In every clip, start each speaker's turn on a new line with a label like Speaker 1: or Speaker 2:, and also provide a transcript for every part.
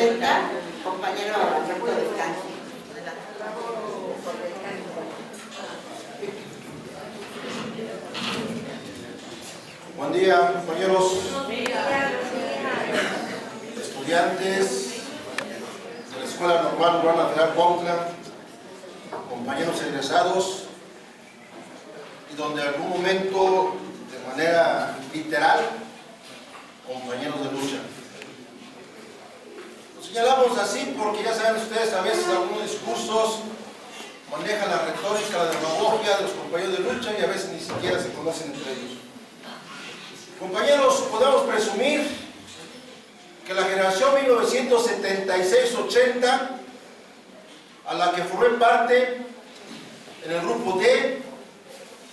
Speaker 1: presidenta, compañero Alberto Descanso.
Speaker 2: Buen día, compañeros, estudiantes de la Escuela Normal Urbana Federal Cuautla, compañeros egresados, y donde en algún momento, de manera literal, compañeros de lucha. Lo señalamos así porque ya saben ustedes, a veces algunos discursos manejan la retórica, la demagogia de los compañeros de lucha y a veces ni siquiera se conocen entre ellos. Compañeros, podemos presumir que la generación 1976-80, a la que formé parte en el grupo D,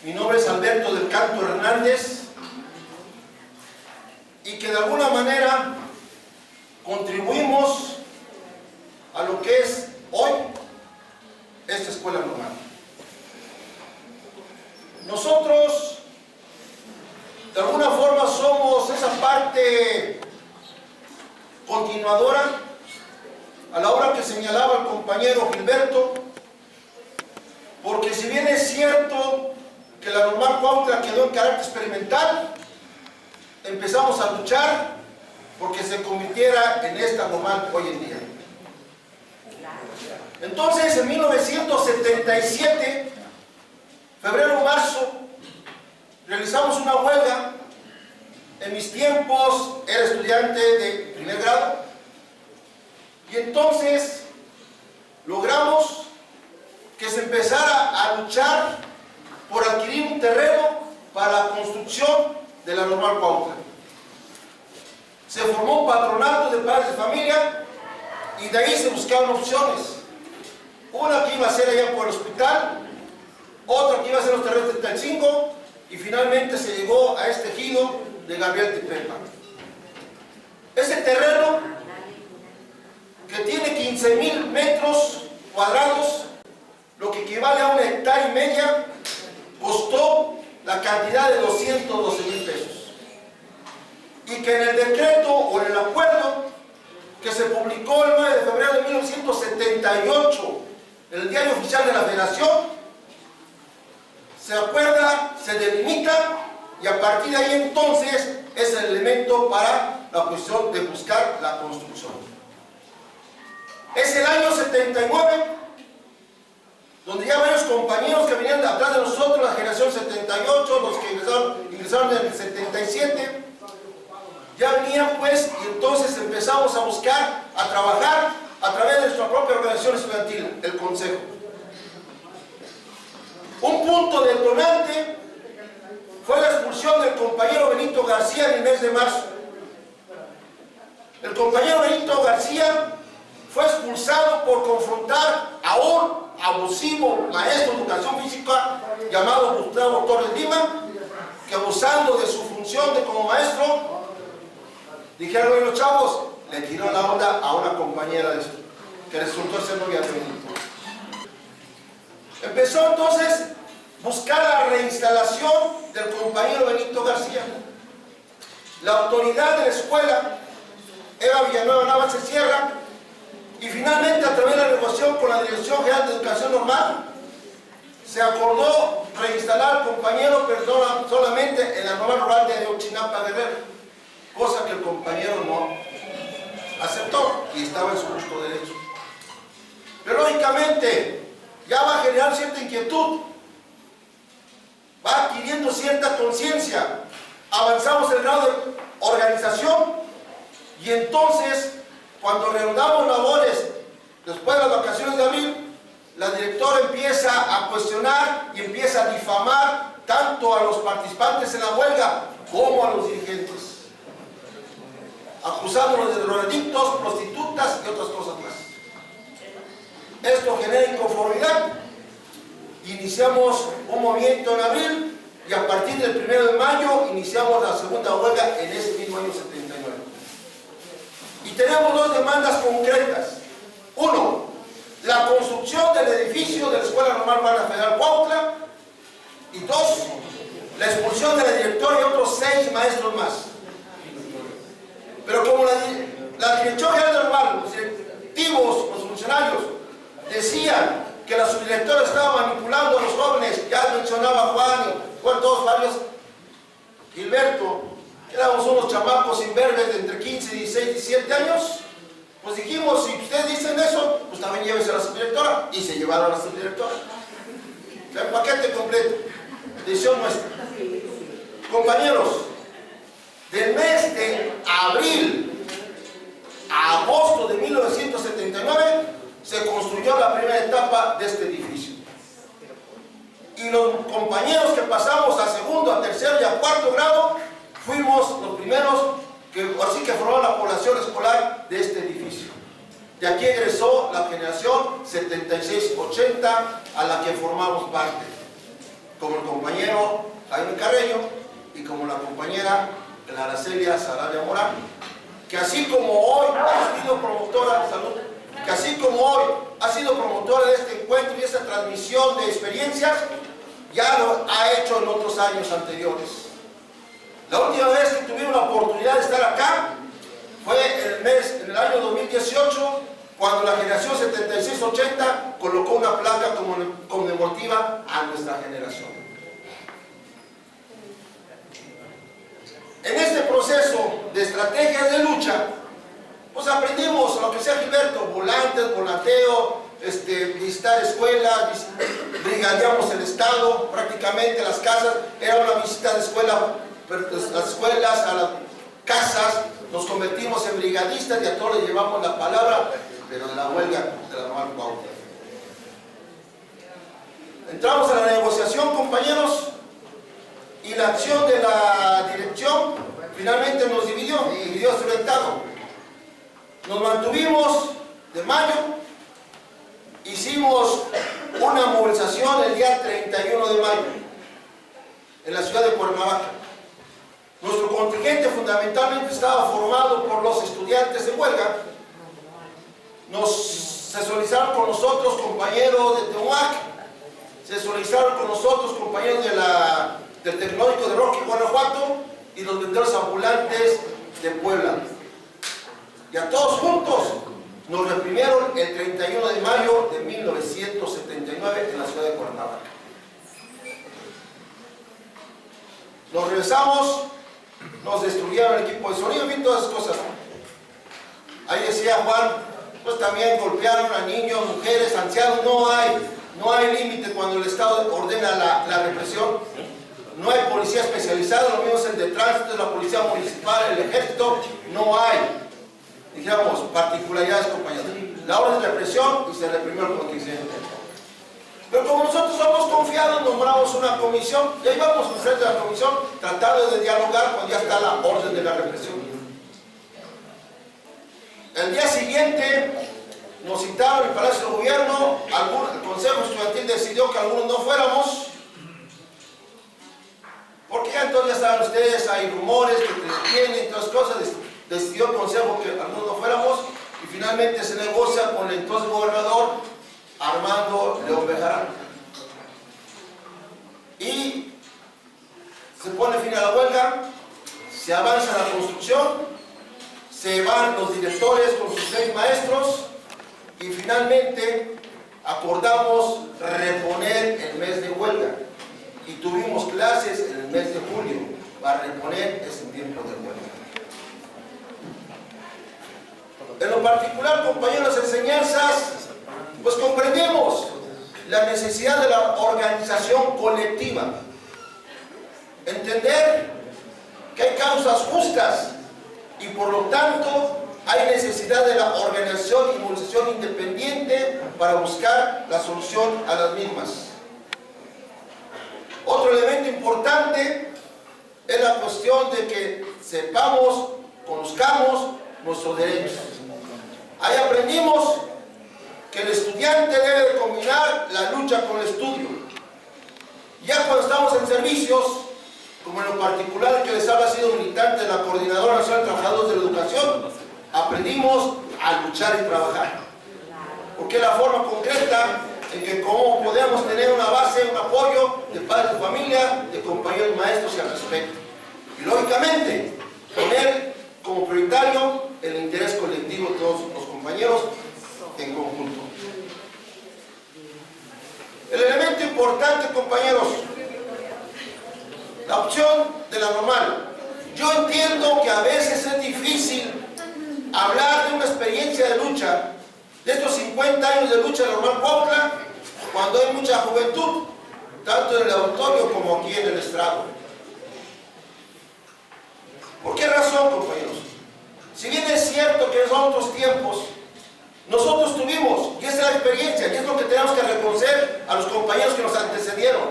Speaker 2: mi nombre es Alberto del Canto Hernández, y que de alguna manera contribuimos a lo que es hoy esta escuela normal. Nosotros de alguna forma somos esa parte continuadora a la hora que señalaba el compañero Gilberto, porque si bien es cierto que la Normal Cuautla quedó en carácter experimental, empezamos a luchar porque se convirtiera en esta normal hoy en día. Entonces, en 1977, febrero-marzo, realizamos una huelga. En mis tiempos era estudiante de primer grado y entonces logramos que se empezara a luchar por adquirir un terreno para la construcción de la Normal Cuautla. Se formó un patronato de padres de familia y de ahí se buscaban opciones. Una que iba a ser allá por el hospital, otra que iba a ser los terrenos de Talcingo, y finalmente se llegó a este ejido de Gabriel Tepepa. Ese terreno, que tiene 15,000 metros cuadrados, lo que equivale a 1,5 hectáreas, costó la cantidad de 212,000 pesos. Y que en el decreto o en el acuerdo que se publicó el 9 de febrero de 1978 en el Diario Oficial de la Federación, se acuerda, se delimita, y a partir de ahí entonces es el elemento para la cuestión de buscar la construcción. Es el año 79, donde ya varios compañeros que venían de atrás de nosotros, la generación 78, los que ingresaron en el 77, ya venían pues, y entonces empezamos a buscar, a trabajar a través de nuestra propia organización estudiantil, el Consejo. Un punto detonante fue la expulsión del compañero Benito García en el mes de marzo. El compañero Benito García fue expulsado por confrontar a un abusivo maestro de educación física llamado Gustavo Torres Lima, que abusando de su función como maestro, dijeron los chavos, le tiró la onda a una compañera de esto, que resultó ser novia de Benito. Empezó entonces buscar la reinstalación del compañero Benito García. La autoridad de la escuela, Eva Villanueva Navas, se cierra, y finalmente a través de la negociación con la Dirección General de Educación Normal se acordó reinstalar al compañero, pero solamente en la Normal Rural de Ayotzinapa, Guerrero, cosa que el compañero no aceptó y estaba en su justo derecho. Pero lógicamente ya va a generar cierta inquietud, va adquiriendo cierta conciencia, avanzamos el grado de organización, y entonces cuando reanudamos labores después de las vacaciones de abril, la directora empieza a cuestionar y empieza a difamar tanto a los participantes en la huelga como a los dirigentes, acusándolos de drogadictos, prostitutas y otras cosas más. Esto genera inconformidad. Iniciamos un movimiento en abril y a partir del 1 de mayo iniciamos la segunda huelga en ese mismo año 79. Y tenemos dos demandas concretas. Uno, la construcción del edificio de la Escuela Normal Urbana Federal Cuautla, y dos, la expulsión de la directora y otros 6 maestros más. Pero como la Dirección General Normal, los funcionarios. Decían que la subdirectora estaba manipulando a los jóvenes, ya mencionaba Juan, todos varios, Gilberto, éramos unos chamacos imberbes de entre 15, 16, 17 años. Pues dijimos, si ustedes dicen eso, pues también llévense a la subdirectora, y se llevaron a la subdirectora. El paquete completo, decisión nuestra. Compañeros, del mes de abril a agosto de 1979 se construyó la primera etapa de este edificio. Y los compañeros que pasamos a segundo, a tercer y a cuarto grado, fuimos los primeros que así que formaron la población escolar de este edificio. De aquí egresó la generación 76-80 a la que formamos parte, como el compañero Jaime Carreño y como la compañera Clara Celia Sarabia Morán, que así como hoy ha sido promotora, salud, que así como hoy ha sido promotora de este encuentro y esta transmisión de experiencias, ya lo ha hecho en otros años anteriores. La última vez que tuvimos la oportunidad de estar acá fue en el año 2018, cuando la generación 76-80 colocó una placa conmemorativa a nuestra generación. En este proceso de estrategias de lucha, pues aprendimos lo que sea Gilberto, volantes, volanteo, visitar escuelas, brigadeamos el estado, prácticamente las casas, era una visita de escuela, las escuelas a las casas, nos convertimos en brigadistas y a todos les llevamos la palabra, pero de la huelga de la Nueva Pauta. Entramos a la negociación, compañeros, y la acción de la dirección finalmente nos dividió estructurado. Nos mantuvimos de mayo, hicimos una movilización el día 31 de mayo en la ciudad de Cuernavaca. Nuestro contingente fundamentalmente estaba formado por los estudiantes de huelga. Se solidarizaron con nosotros compañeros de Tehuac, se solidarizaron con nosotros compañeros del Tecnológico de Roque, Guanajuato, y los vendedores ambulantes de Puebla. Y a todos juntos nos reprimieron el 31 de mayo de 1979 en la ciudad de Cuernavaca. Nos regresamos, nos destruyeron el equipo de sonido, y todas esas cosas. Ahí decía Juan, pues también golpearon a niños, mujeres, ancianos. No hay límite cuando el Estado ordena la represión. No hay policía especializada, lo mismo es el de tránsito, la policía municipal, el ejército. No hay, digamos, particularidades, compañeros. La orden de represión y se reprimió el contingente. Pero como nosotros somos confiados, nombramos una comisión, y ahí vamos a hacer de la comisión, tratando de dialogar cuando ya está la orden de la represión. El día siguiente nos citaron en el Palacio de Gobierno, el Consejo Estudiantil decidió que algunos no fuéramos, porque ya entonces ya saben ustedes, hay rumores que te detienen y todas cosas, decidió el Consejo que algunos no fuéramos, y finalmente se negocia con el entonces gobernador Armando León Bejarano. Y se pone fin a la huelga, se avanza en la construcción, se van los directores con sus 6 maestros y finalmente acordamos reponer el mes de huelga y tuvimos clases en el mes de julio para reponer ese tiempo de huelga. En lo particular, compañeros, enseñanzas, pues comprendemos la necesidad de la organización colectiva, entender que hay causas justas y por lo tanto hay necesidad de la organización y movilización independiente para buscar la solución a las mismas. Otro elemento importante es la cuestión de que sepamos, conozcamos nuestros derechos. Ahí aprendimos que el estudiante debe de combinar la lucha con el estudio. Ya cuando estamos en servicios, como en lo particular que les habla sido militante de la Coordinadora Nacional de Trabajadores de la Educación, aprendimos a luchar y trabajar. Porque es la forma concreta en que cómo podemos tener una base, un apoyo de padres de familia, de compañeros maestros y al respecto. Y lógicamente, poner como prioritario el interés colectivo de todos los compañeros en conjunto. importante, compañeros, la opción de la normal. Yo entiendo que a veces es difícil hablar de una experiencia de lucha, de estos 50 años de lucha normal Cuautla, cuando hay mucha juventud, tanto en el auditorio como aquí en el estrado. ¿Por qué razón, compañeros? Si bien es cierto que son otros tiempos, nosotros tuvimos, y esa es la experiencia, y es lo que tenemos que reconocer a los compañeros que nos antecedieron,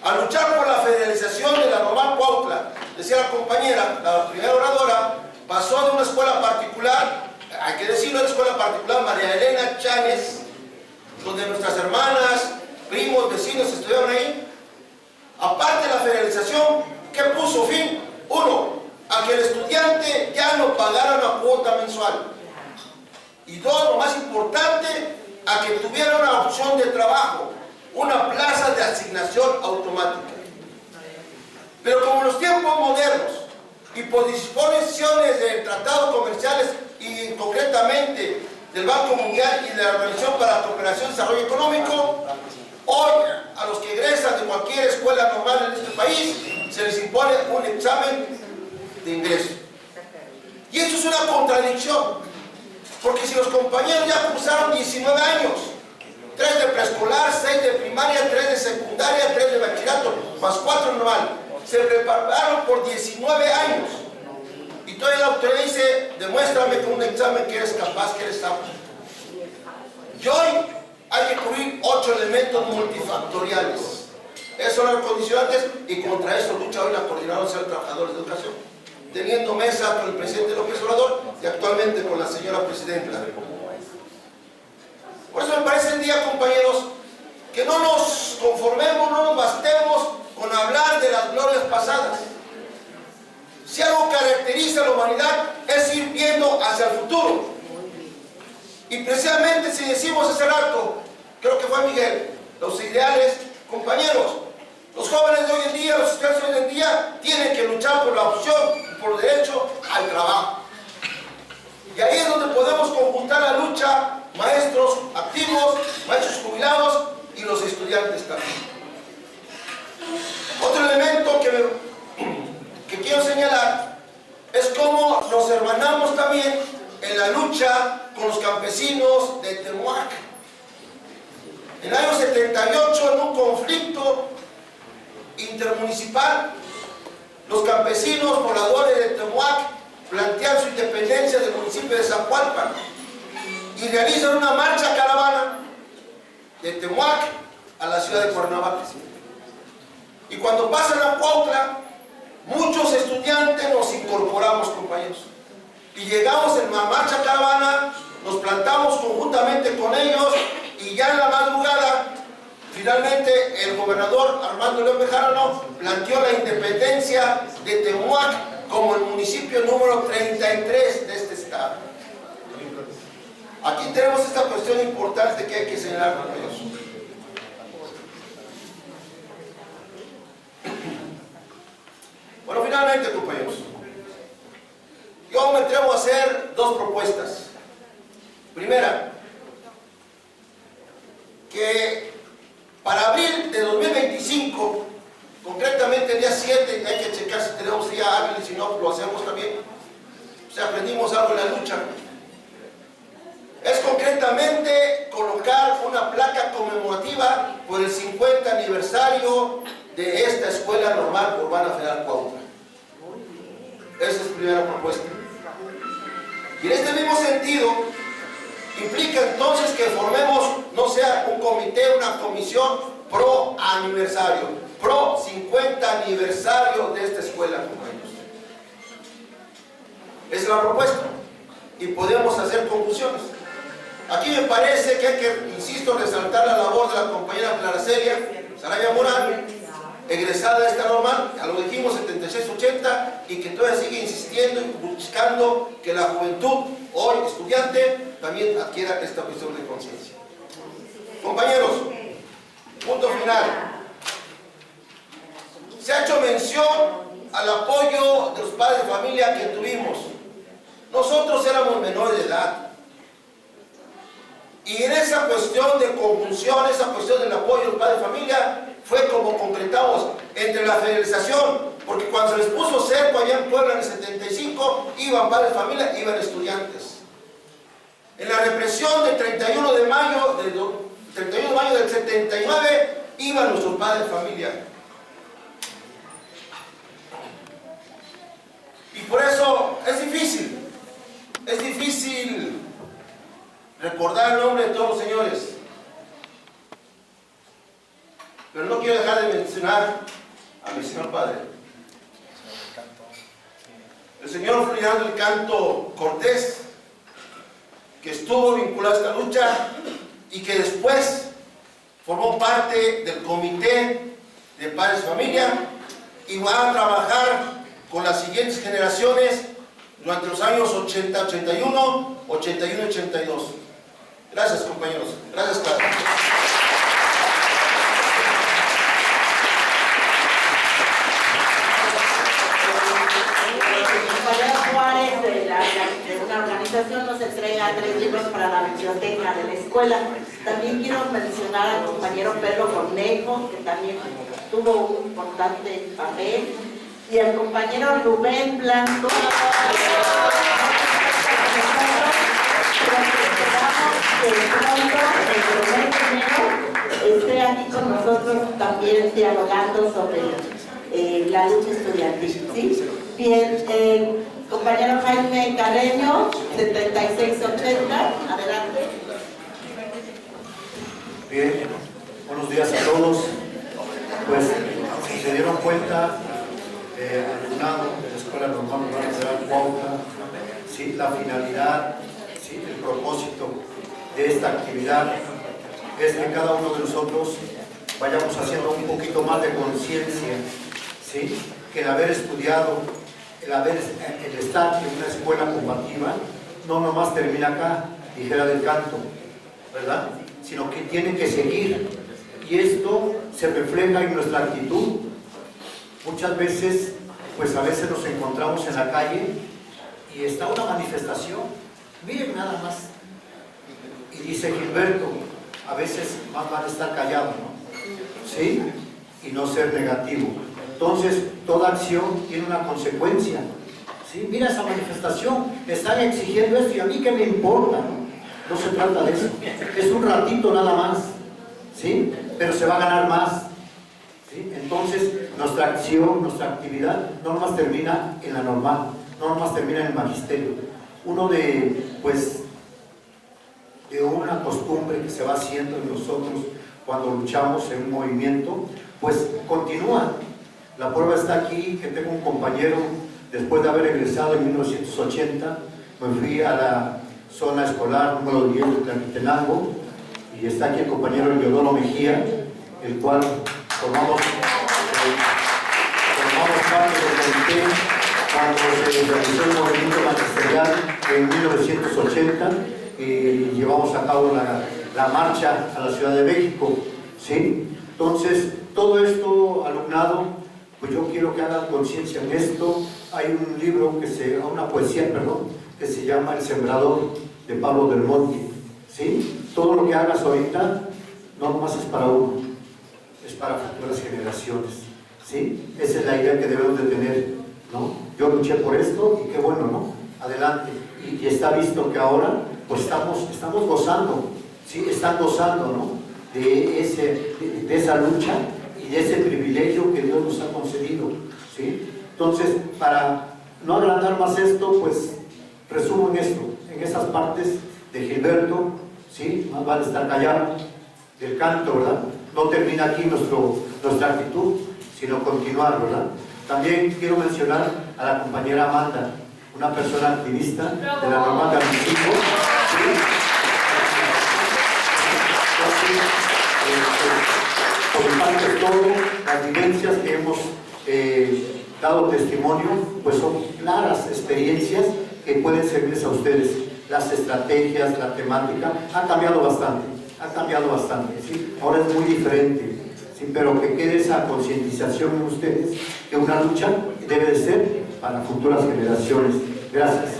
Speaker 2: a luchar por la federalización de la normal Cuautla. Decía la compañera, la primera oradora, pasó de una escuela particular, hay que decirlo, de una escuela particular, María Elena Cháñez, donde nuestras hermanas, primos, vecinos estudiaron ahí. Aparte de la federalización, ¿qué puso fin? Uno, a que el estudiante ya no pagara una cuota mensual. Y dos, lo más importante, a que tuviera una opción de trabajo, una plaza de asignación automática. Pero como en los tiempos modernos y por disposiciones de tratados comerciales y concretamente del Banco Mundial y de la Organización para la Cooperación y Desarrollo Económico, hoy a los que egresan de cualquier escuela normal en este país se les impone un examen de ingreso. Y eso es una contradicción, porque si los compañeros ya cursaron 19 años, 3 de preescolar, 6 de primaria, 3 de secundaria, 3 de bachillerato, más 4 normal, se prepararon por 19 años, y todavía la autoridad dice, demuéstrame con un examen que eres capaz, que eres apto. Y hoy hay que cubrir 8 elementos multifactoriales. Esos son los condicionantes, y contra eso lucha hoy la Coordinadora Nacional de Trabajadores de Educación, teniendo mesa con el presidente López Obrador y actualmente con la señora presidenta. Por eso me parece el día, compañeros, que no nos conformemos, no nos bastemos con hablar de las glorias pasadas. Si algo caracteriza a la humanidad es ir viendo hacia el futuro. Y precisamente si decimos hace rato, creo que fue Miguel, los ideales, compañeros, los jóvenes de hoy en día, los estudiantes de hoy en día, tienen que luchar por la opción y por el derecho al trabajo. Y ahí es donde podemos conjuntar la lucha, maestros activos, maestros jubilados y los estudiantes también. Otro elemento que quiero señalar es cómo nos hermanamos también en la lucha con los campesinos de Temuac. En el año 78, en un conflicto intermunicipal, los campesinos pobladores de Temuac plantean su independencia del municipio de Zacualpan y realizan una marcha caravana de Temuac a la ciudad de Cuernavaca. Y cuando pasan a Cuautla, muchos estudiantes nos incorporamos, compañeros, y llegamos en la marcha caravana, nos plantamos conjuntamente con ellos, y ya en la madrugada finalmente el gobernador Armando León Bejarano planteó la independencia de Temuac como el municipio número 33 de este estado. Aquí tenemos esta cuestión importante que hay que señalar, compañeros. Bueno, finalmente, compañeros, yo me atrevo a hacer dos propuestas. Primera, que para abril de 2025, concretamente el día 7, hay que checar si tenemos día hábil y si no, lo hacemos también. O sea, aprendimos algo en la lucha. Es concretamente colocar una placa conmemorativa por el 50 aniversario de esta Escuela Normal Urbana Federal Cuautla. Esa es la primera propuesta. Y en este mismo sentido, implica entonces que formemos, no sea un comité, una comisión pro aniversario, pro 50 aniversario de esta escuela, compañeros. Esa es la propuesta. Y podemos hacer conclusiones. Aquí me parece que hay que, insisto, resaltar la labor de la compañera Claracelia Saraya Morán, egresada de esta normal, ya lo dijimos, 76-80, y que todavía sigue insistiendo y buscando que la juventud, hoy estudiante, también adquiera esta cuestión de conciencia. Compañeros, punto final. Se ha hecho mención al apoyo de los padres de familia que tuvimos. Nosotros éramos menores de edad. Y en esa cuestión de conjunción, esa cuestión del apoyo del padre de familia, fue como concretamos entre la federalización, porque cuando se les puso cerco allá en Puebla en el 75, iban padres de familia, iban estudiantes. En la represión del 31 de mayo del 79, iban nuestros padres de familia. Y por eso es difícil recordar el nombre de todos los señores. Pero no quiero dejar de mencionar a mi señor padre. El señor Ferdinando del Canto Cortés, que estuvo vinculado a esta lucha y que después formó parte del comité de padres de familia y va a trabajar con las siguientes generaciones durante los años 80, 81, 81 y 82. Gracias, compañeros. Gracias, padre.
Speaker 1: Juárez de una organización nos entrega 3 libros para la biblioteca de la escuela. También quiero mencionar al compañero Pedro Cornejo, que también tuvo un importante papel, y al compañero Rubén Blanco. Esté aquí con nosotros también dialogando sobre la lucha estudiantil, ¿sí? Bien, compañero Jaime Carreño, 7680, adelante.
Speaker 3: Bien, buenos días a todos. Pues, si se dieron cuenta, alumnado de la Escuela Normal Federal Cuautla, ¿sí? La finalidad, ¿sí? El propósito de esta actividad es que cada uno de nosotros vayamos haciendo un poquito más de conciencia, ¿sí? Que el haber estudiado, el estar en una escuela combativa, no nomás termina acá, dijera del Canto, ¿verdad? Sino que tiene que seguir, y esto se refleja en nuestra actitud. Muchas veces, pues a veces nos encontramos en la calle y está una manifestación, miren nada más, y dice Gilberto, a veces más van a estar callados, ¿no? ¿Sí? Y no ser negativo. Entonces, toda acción tiene una consecuencia, ¿sí? Mira esa manifestación, están exigiendo esto y a mí qué me importa, ¿no? No se trata de eso, es un ratito nada más, ¿sí? Pero se va a ganar más, ¿sí? Entonces, nuestra acción, nuestra actividad no nomás termina en la normal, no nomás termina en el magisterio. Uno de una costumbre que se va haciendo en nosotros cuando luchamos en un movimiento, pues continúa. La prueba está aquí, que tengo un compañero, después de haber egresado en 1980, me fui a la zona escolar número 10 de Tlaltenango, y está aquí el compañero Leodoro Mejía, el cual formamos parte del comité cuando se realizó el movimiento magisterial en 1980 y llevamos a cabo la marcha a la Ciudad de México, ¿sí? Entonces, todo esto, alumnado, pues yo quiero que hagan conciencia en esto. Hay un libro, una poesía, que se llama El Sembrador, de Pablo del Monte, ¿sí? Todo lo que hagas ahorita no nomás es para uno, es para futuras generaciones, ¿sí? Esa es la idea que debemos de tener, ¿no? Yo luché por esto y qué bueno, ¿no? Adelante. Y está visto que ahora pues estamos gozando, ¿sí? Están gozando, ¿no? De esa lucha y de ese privilegio que Dios nos ha concedido, ¿sí? Entonces, para no agrandar más esto, pues resumo en esto, en esas partes de Gilberto, ¿sí? Más vale estar callado, del Canto, ¿verdad? No termina aquí nuestra actitud, sino continuar, ¿verdad? También quiero mencionar a la compañera Amanda, una persona activista de la Normal de Municipio, ¿sí? Por mi parte todo, las vivencias que hemos dado testimonio, pues son claras experiencias que pueden servirles a ustedes. Las estrategias, la temática, ha cambiado bastante, ¿sí? Ahora es muy diferente, ¿sí? Pero que quede esa concientización en ustedes, que una lucha debe de ser para futuras generaciones. Gracias.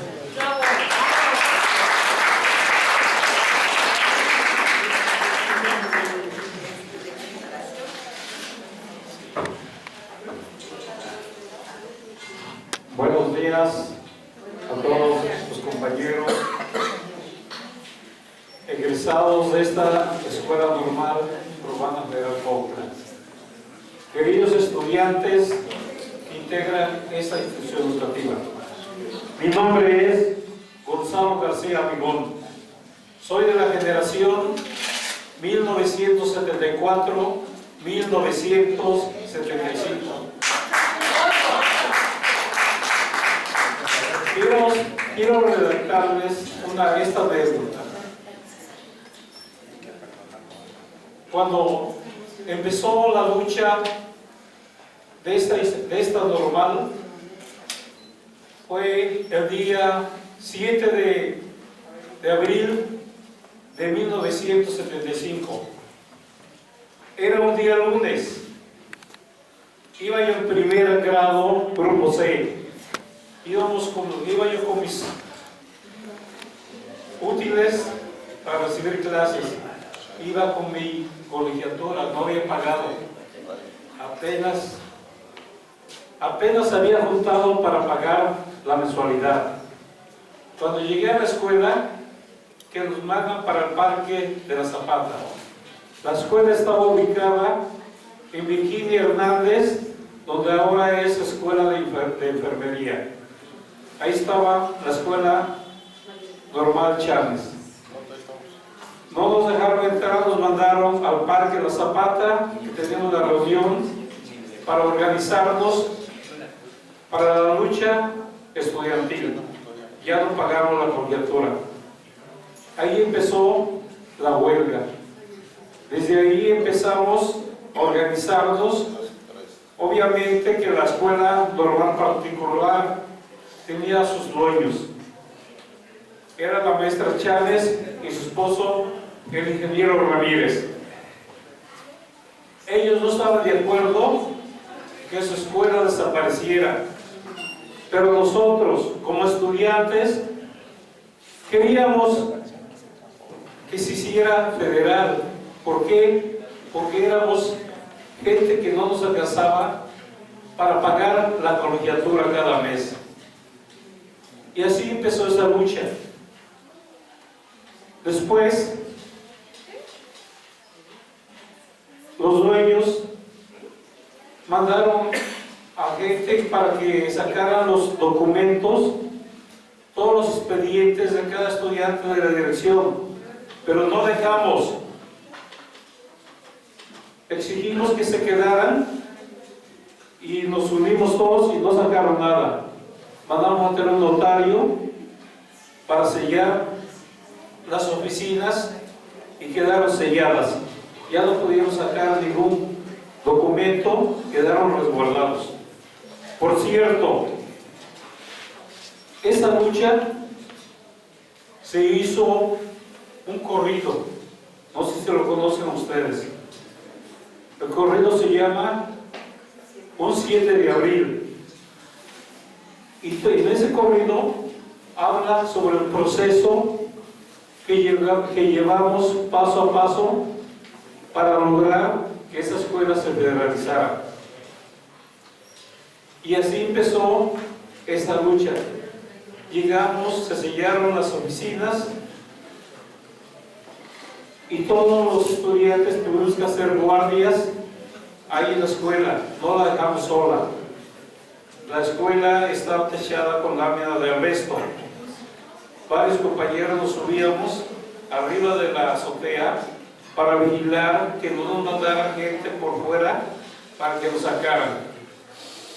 Speaker 4: días a todos los compañeros egresados de esta Escuela Normal Urbana Federal Cuautla. Queridos estudiantes que integran esta institución educativa, mi nombre es Gonzalo García Amigón. Soy de la generación 1974-1975. Quiero redactarles esta anécdota. Cuando empezó la lucha de esta normal, fue el día 7 de abril de 1975. Era un día lunes. Iba yo en primer grado, grupo C. Iba yo con mis útiles para recibir clases. Iba con mi colegiatura, no había pagado. Apenas había juntado para pagar la mensualidad. Cuando llegué a la escuela, que nos mandan para el Parque de la Zapata. La escuela estaba ubicada en Virginia Hernández, donde ahora es Escuela de Enfermería. Ahí estaba la Escuela Normal Chávez. No nos dejaron entrar, nos mandaron al Parque de la Zapata, que teníamos una reunión para organizarnos para la lucha estudiantil. Ya no pagaron la colegiatura. Ahí empezó la huelga. Desde ahí empezamos a organizarnos. Obviamente que la escuela normal particular tenía sus dueños. Era la maestra Chávez y su esposo, el ingeniero Ramírez. Ellos no estaban de acuerdo que su escuela desapareciera, pero nosotros, como estudiantes, queríamos que se hiciera federal. ¿Por qué? Porque éramos gente que no nos alcanzaba para pagar la colegiatura cada mes. Y así empezó esa lucha. Después, los dueños mandaron a gente para que sacaran los documentos, todos los expedientes de cada estudiante de la dirección, pero no dejamos. Exigimos que se quedaran y nos unimos todos y no sacaron nada. Mandamos a tener un notario para sellar las oficinas y quedaron selladas. Ya no pudimos sacar ningún documento, quedaron resguardados. Por cierto, esta lucha se hizo un corrido, no sé si lo conocen ustedes. El corrido se llama Un 7 de abril. Y en ese corrido habla sobre el proceso que llevamos paso a paso para lograr que esa escuela se federalizara. Y así empezó esta lucha. Llegamos, se sellaron las oficinas y todos los estudiantes tuvimos que hacer guardias ahí en la escuela. No la dejamos sola. La escuela estaba techada con lámina de asbesto. Varios compañeros nos subíamos arriba de la azotea para vigilar que no nos mandaran gente por fuera para que nos sacaran.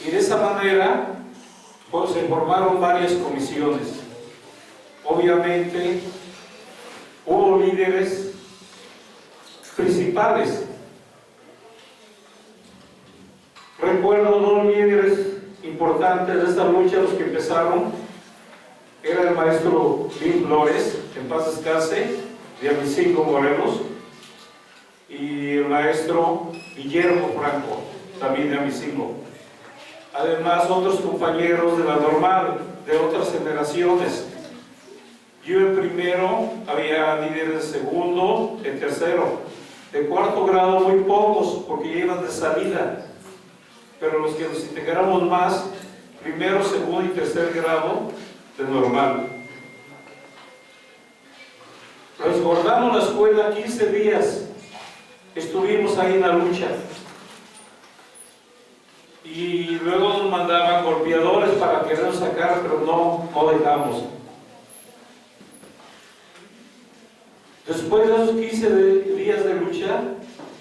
Speaker 4: Y de esa manera pues, se formaron varias comisiones. Obviamente hubo líderes principales. Recuerdo dos líderes importantes de esta lucha, los que empezaron. Era el maestro Luis Flores, en paz descanse, de Amicingo, Morelos, y el maestro Guillermo Franco, también de Amicingo. Además, otros compañeros de la normal, de otras generaciones. Yo en primero, había líderes de segundo, de tercero. De cuarto grado muy pocos, porque ya iban de salida. Pero los que nos integramos más, primero, segundo y tercer grado de normal. Resguardamos la escuela 15 días, estuvimos ahí en la lucha. Y luego nos mandaban golpeadores para querernos sacar, pero no dejamos. Después de esos 15 días de lucha,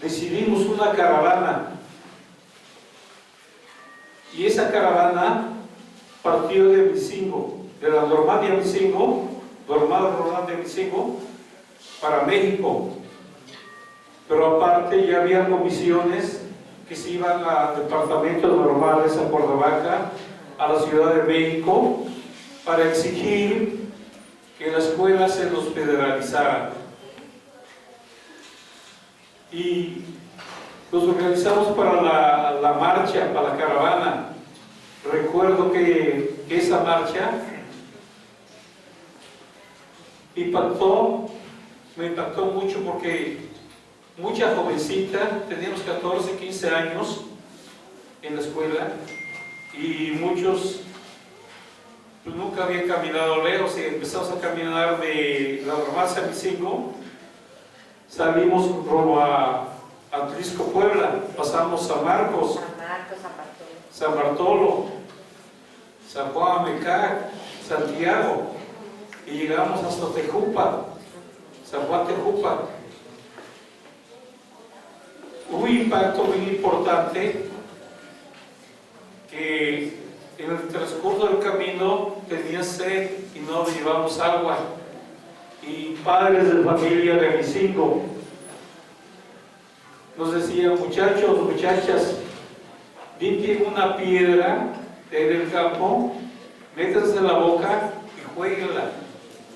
Speaker 4: decidimos una caravana. Y esa caravana partió de Micingo, de la normal de Micingo, para México. Pero aparte ya había comisiones que se iban a departamentos normales, a Cuernavaca, a la Ciudad de México, para exigir que la escuela se nos federalizara. Y nos organizamos para la marcha, para la caravana. Recuerdo que esa marcha me impactó mucho porque mucha jovencita, teníamos 14, 15 años en la escuela y muchos pues, nunca habían caminado lejos y empezamos a caminar de la normal San Micingo, salimos rumbo a Atlisco, Puebla, pasamos San Marcos, San Bartolo, San Juan Amecac, Santiago y llegamos hasta Tejupa, San Juan Tejupa. Hubo un impacto muy importante que en el transcurso del camino tenía sed y no llevamos agua. Y padres de familia de Micingo nos decían, muchachos, muchachas, limpien una piedra del campo, métanse en la boca y jueguenla.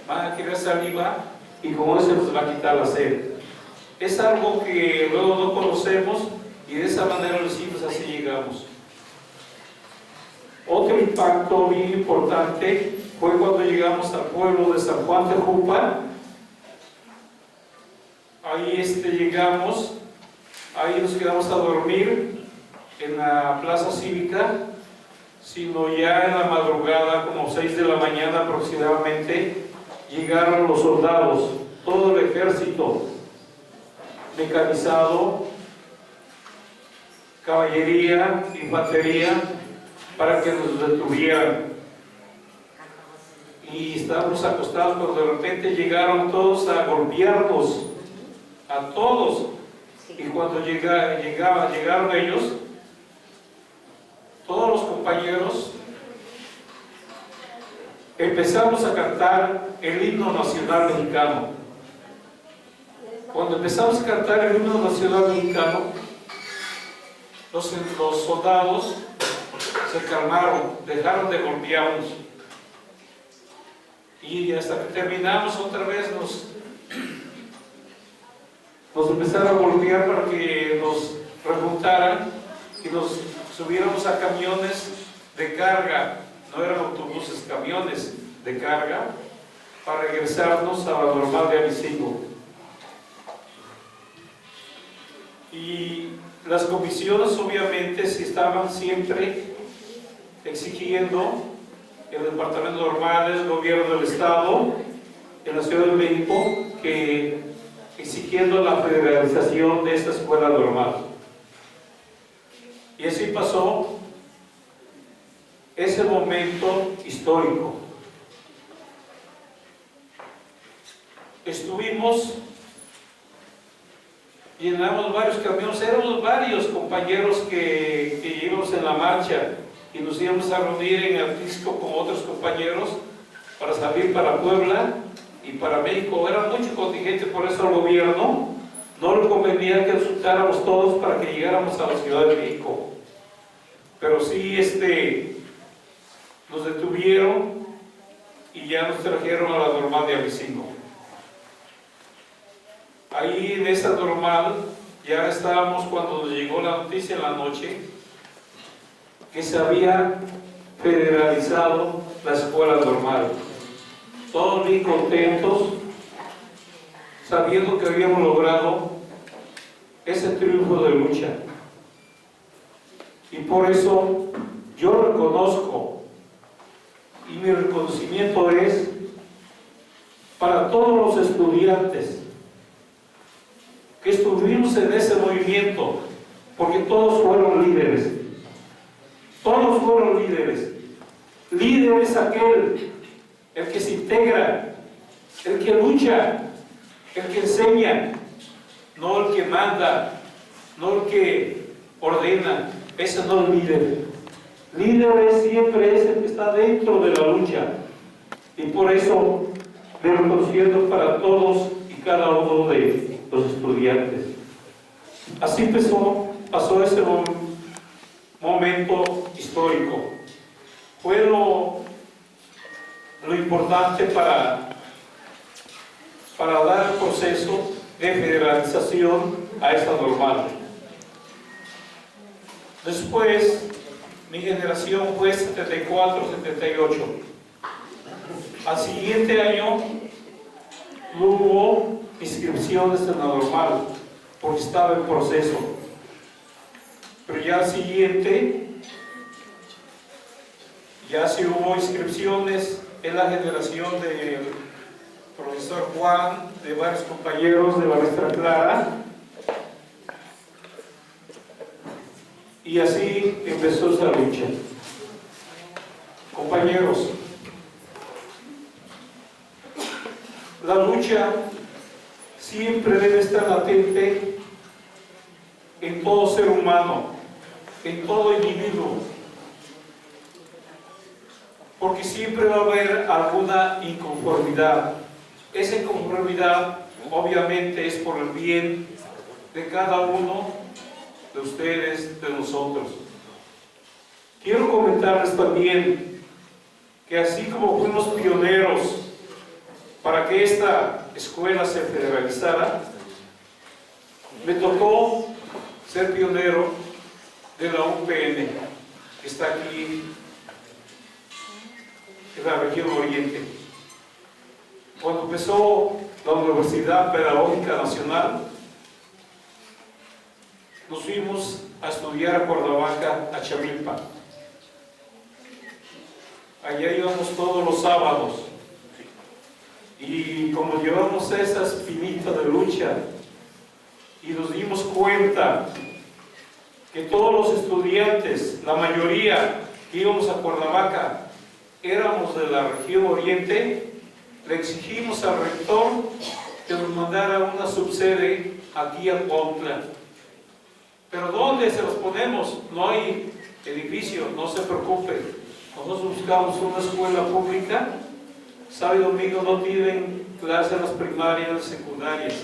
Speaker 4: Van a querer saliva y con eso les va a quitar la sed. Es algo que luego no conocemos y de esa manera lo hicimos, así llegamos. Otro impacto bien importante fue cuando llegamos al pueblo de San Juan Tejupa. Ahí llegamos, ahí nos quedamos a dormir en la plaza cívica, sino ya en la madrugada, como 6 de la mañana aproximadamente, llegaron los soldados, todo el ejército mecanizado, caballería, infantería, para que nos detuvieran. Y estábamos acostados cuando de repente llegaron todos a golpearnos, a todos. Y cuando llegaron ellos, todos los compañeros empezamos a cantar el himno nacional mexicano. Cuando empezamos a cantar el himno nacional mexicano, los soldados se calmaron, dejaron de golpearnos. Y hasta que terminamos otra vez nos empezaron a golpear para que nos rejuntaran y nos subiéramos a camiones de carga, no eran autobuses, camiones de carga, para regresarnos a la normal de Micingo. Y las comisiones obviamente sí estaban siempre exigiendo el departamento normal, el gobierno del estado, en la Ciudad de México, que exigiendo la federalización de esta escuela normal. Y así pasó ese momento histórico. Estuvimos, llenamos varios camiones, éramos varios compañeros que íbamos en la marcha y nos íbamos a reunir en Atlisco con otros compañeros para salir para Puebla y para México. Era mucho contingente, por eso al gobierno no le convenía que nos juntáramos todos para que llegáramos a la Ciudad de México. Pero sí, nos detuvieron y ya nos trajeron a la normal de Micingo. Ahí en esa normal ya estábamos cuando nos llegó la noticia en la noche que se había federalizado la escuela normal. Todos bien contentos, sabiendo que habíamos logrado ese triunfo de lucha. Y por eso yo reconozco y mi reconocimiento es para todos los estudiantes que estuvimos en ese movimiento, porque todos fueron líderes. Todos fueron líderes. Líder es aquel, el que se integra, el que lucha, el que enseña, no el que manda, no el que ordena. Ese no es líder. Líder siempre es el que está dentro de la lucha. Y por eso me reconociendo para todos y cada uno de los estudiantes. Así pasó ese momento histórico. Fue lo importante para dar el proceso de federalización a esta normal. Después, mi generación fue 74-78. Al siguiente año no hubo inscripciones en la normal, porque estaba en proceso. Pero ya al siguiente, ya sí hubo inscripciones en la generación del profesor Juan, de varios compañeros de la maestra Clara, y así empezó esa lucha. Compañeros, la lucha siempre debe estar latente en todo ser humano, en todo individuo, porque siempre va a haber alguna inconformidad. Esa inconformidad obviamente es por el bien de cada uno de ustedes, de nosotros. Quiero comentarles también que así como fuimos pioneros para que esta escuela se federalizara, me tocó ser pionero de la UPN, que está aquí en la región oriente. Cuando empezó la Universidad Pedagógica Nacional, nos fuimos a estudiar a Cuernavaca, a Chamilpa. Allá íbamos todos los sábados. Y como llevamos esa espinita de lucha y nos dimos cuenta que todos los estudiantes, la mayoría que íbamos a Cuernavaca, éramos de la región oriente, le exigimos al rector que nos mandara una subsede aquí a Cuautla. Pero ¿dónde se los ponemos? No hay edificio, no se preocupe. Nosotros buscamos una escuela pública. Sábado y domingo no tienen clases en las primarias y en las secundarias.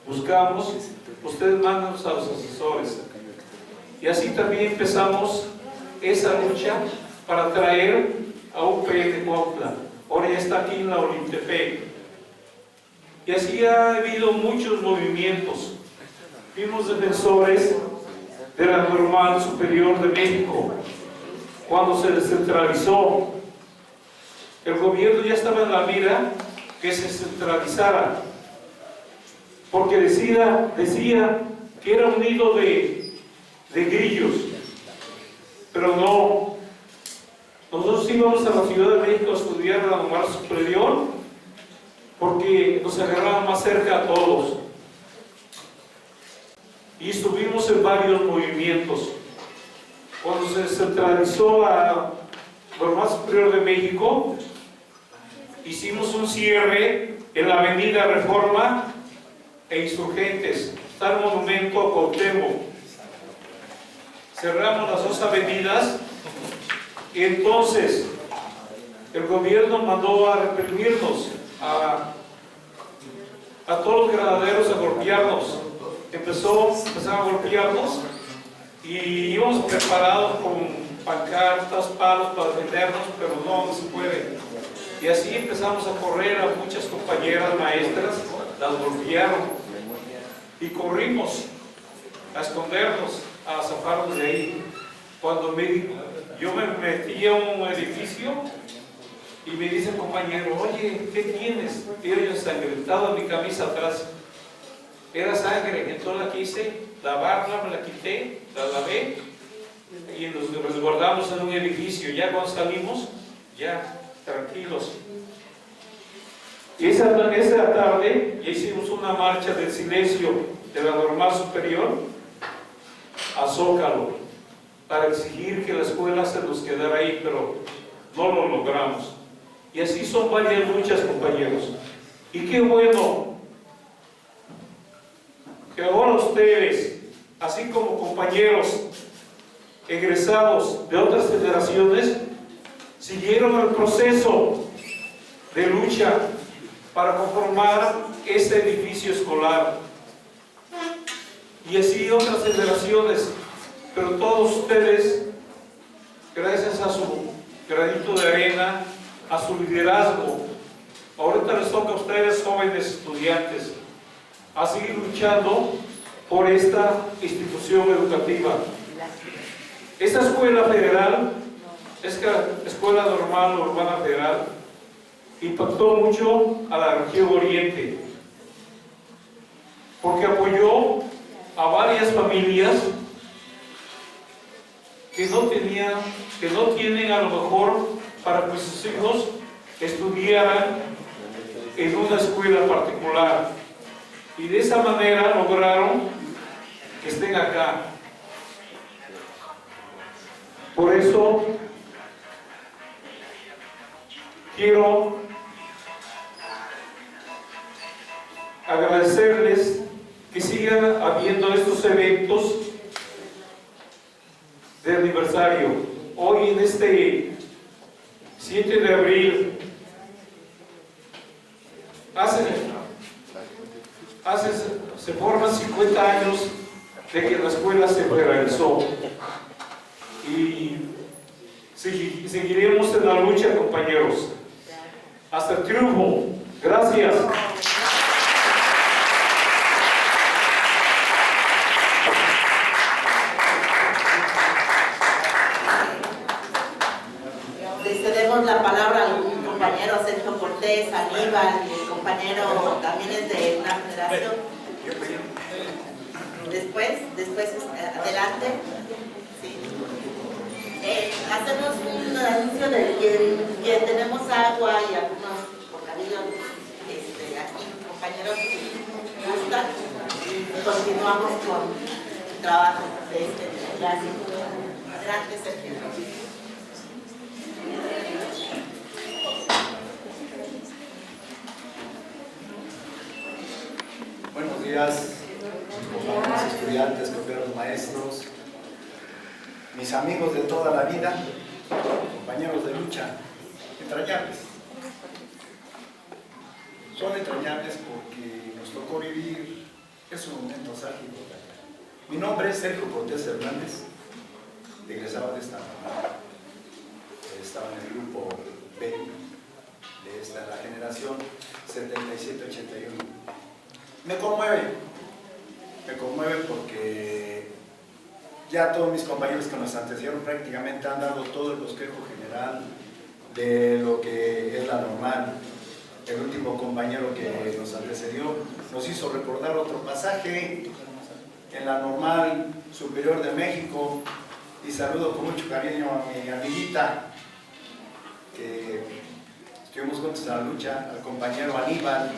Speaker 4: Buscamos, ustedes mándanos a los asesores. Y así también empezamos esa lucha para traer a UPN de Cuautla. Ahora ya está aquí en la Olintepec. Y así ha habido muchos movimientos. Fuimos defensores de la Normal Superior de México. Cuando se descentralizó, el gobierno ya estaba en la mira que se centralizara, porque decía que era un nido de grillos, pero no. Nosotros íbamos a la Ciudad de México a estudiar la Normal Superior porque nos agarraba más cerca a todos. Y estuvimos en varios movimientos. Cuando se centralizó la Normal Superior de México, hicimos un cierre en la avenida Reforma e Insurgentes, está el monumento a Cuauhtémoc. Cerramos las dos avenidas y entonces el gobierno mandó a reprimirnos, a todos los granaderos a golpearnos. Empezaron a golpearnos y íbamos preparados con pancartas, palos para defendernos, pero no se puede. Y así empezamos a correr a muchas compañeras maestras, las golpearon y corrimos a escondernos, a zafarnos de ahí. Cuando yo me metí a un edificio y me dice el compañero, oye, ¿qué tienes? Y yo ensangrentado en mi camisa atrás. Era sangre, entonces la quise lavarla, me la quité, la lavé y nos resguardamos en un edificio. Ya cuando salimos, ya tranquilos. Y esa tarde hicimos una marcha del silencio de la normal superior a Zócalo para exigir que la escuela se nos quedara ahí, pero no lo logramos. Y así son varias luchas, compañeros. Y qué bueno que ahora ustedes, así como compañeros egresados de otras generaciones, siguieron el proceso de lucha para conformar este edificio escolar. Y así otras generaciones, pero todos ustedes, gracias a su granito de arena, a su liderazgo, ahorita les toca a ustedes, jóvenes estudiantes, a seguir luchando por esta institución educativa. Esta escuela federal, esta escuela normal urbana federal, impactó mucho a la región oriente, porque apoyó a varias familias que no tienen a lo mejor para que sus hijos estudiaran en una escuela particular, y de esa manera lograron que estén acá. Por eso quiero agradecerles que sigan habiendo estos eventos de aniversario. Hoy, en este 7 de abril, se forman 50 años de que la escuela se realizó, y seguiremos en la lucha, compañeros, hasta el triunfo. Gracias.
Speaker 1: Les cedemos la palabra a un compañero, Sergio Cortés, Aníbal, el compañero también es de una generación. Después, adelante. Sí. Hacemos un anuncio de que tenemos agua y algunos bocadillos aquí, compañeros, gustan. Continuamos con el trabajo de este clásico. Adelante, Sergio.
Speaker 3: Buenos días, compañeros estudiantes, compañeros maestros, mis amigos de toda la vida, compañeros de lucha, entrañables. Son entrañables porque nos tocó vivir esos momentos álgidos. Mi nombre es Sergio Cortés Hernández, egresado de esta normal. Estaba en el grupo B de la generación 77-81. Me conmueve porque ya todos mis compañeros que nos antecedieron prácticamente han dado todo el bosquejo general de lo que es la normal. El último compañero que nos antecedió nos hizo recordar otro pasaje en la normal superior de México, y saludo con mucho cariño a mi amiguita que estuvimos juntos en la lucha, al compañero Aníbal,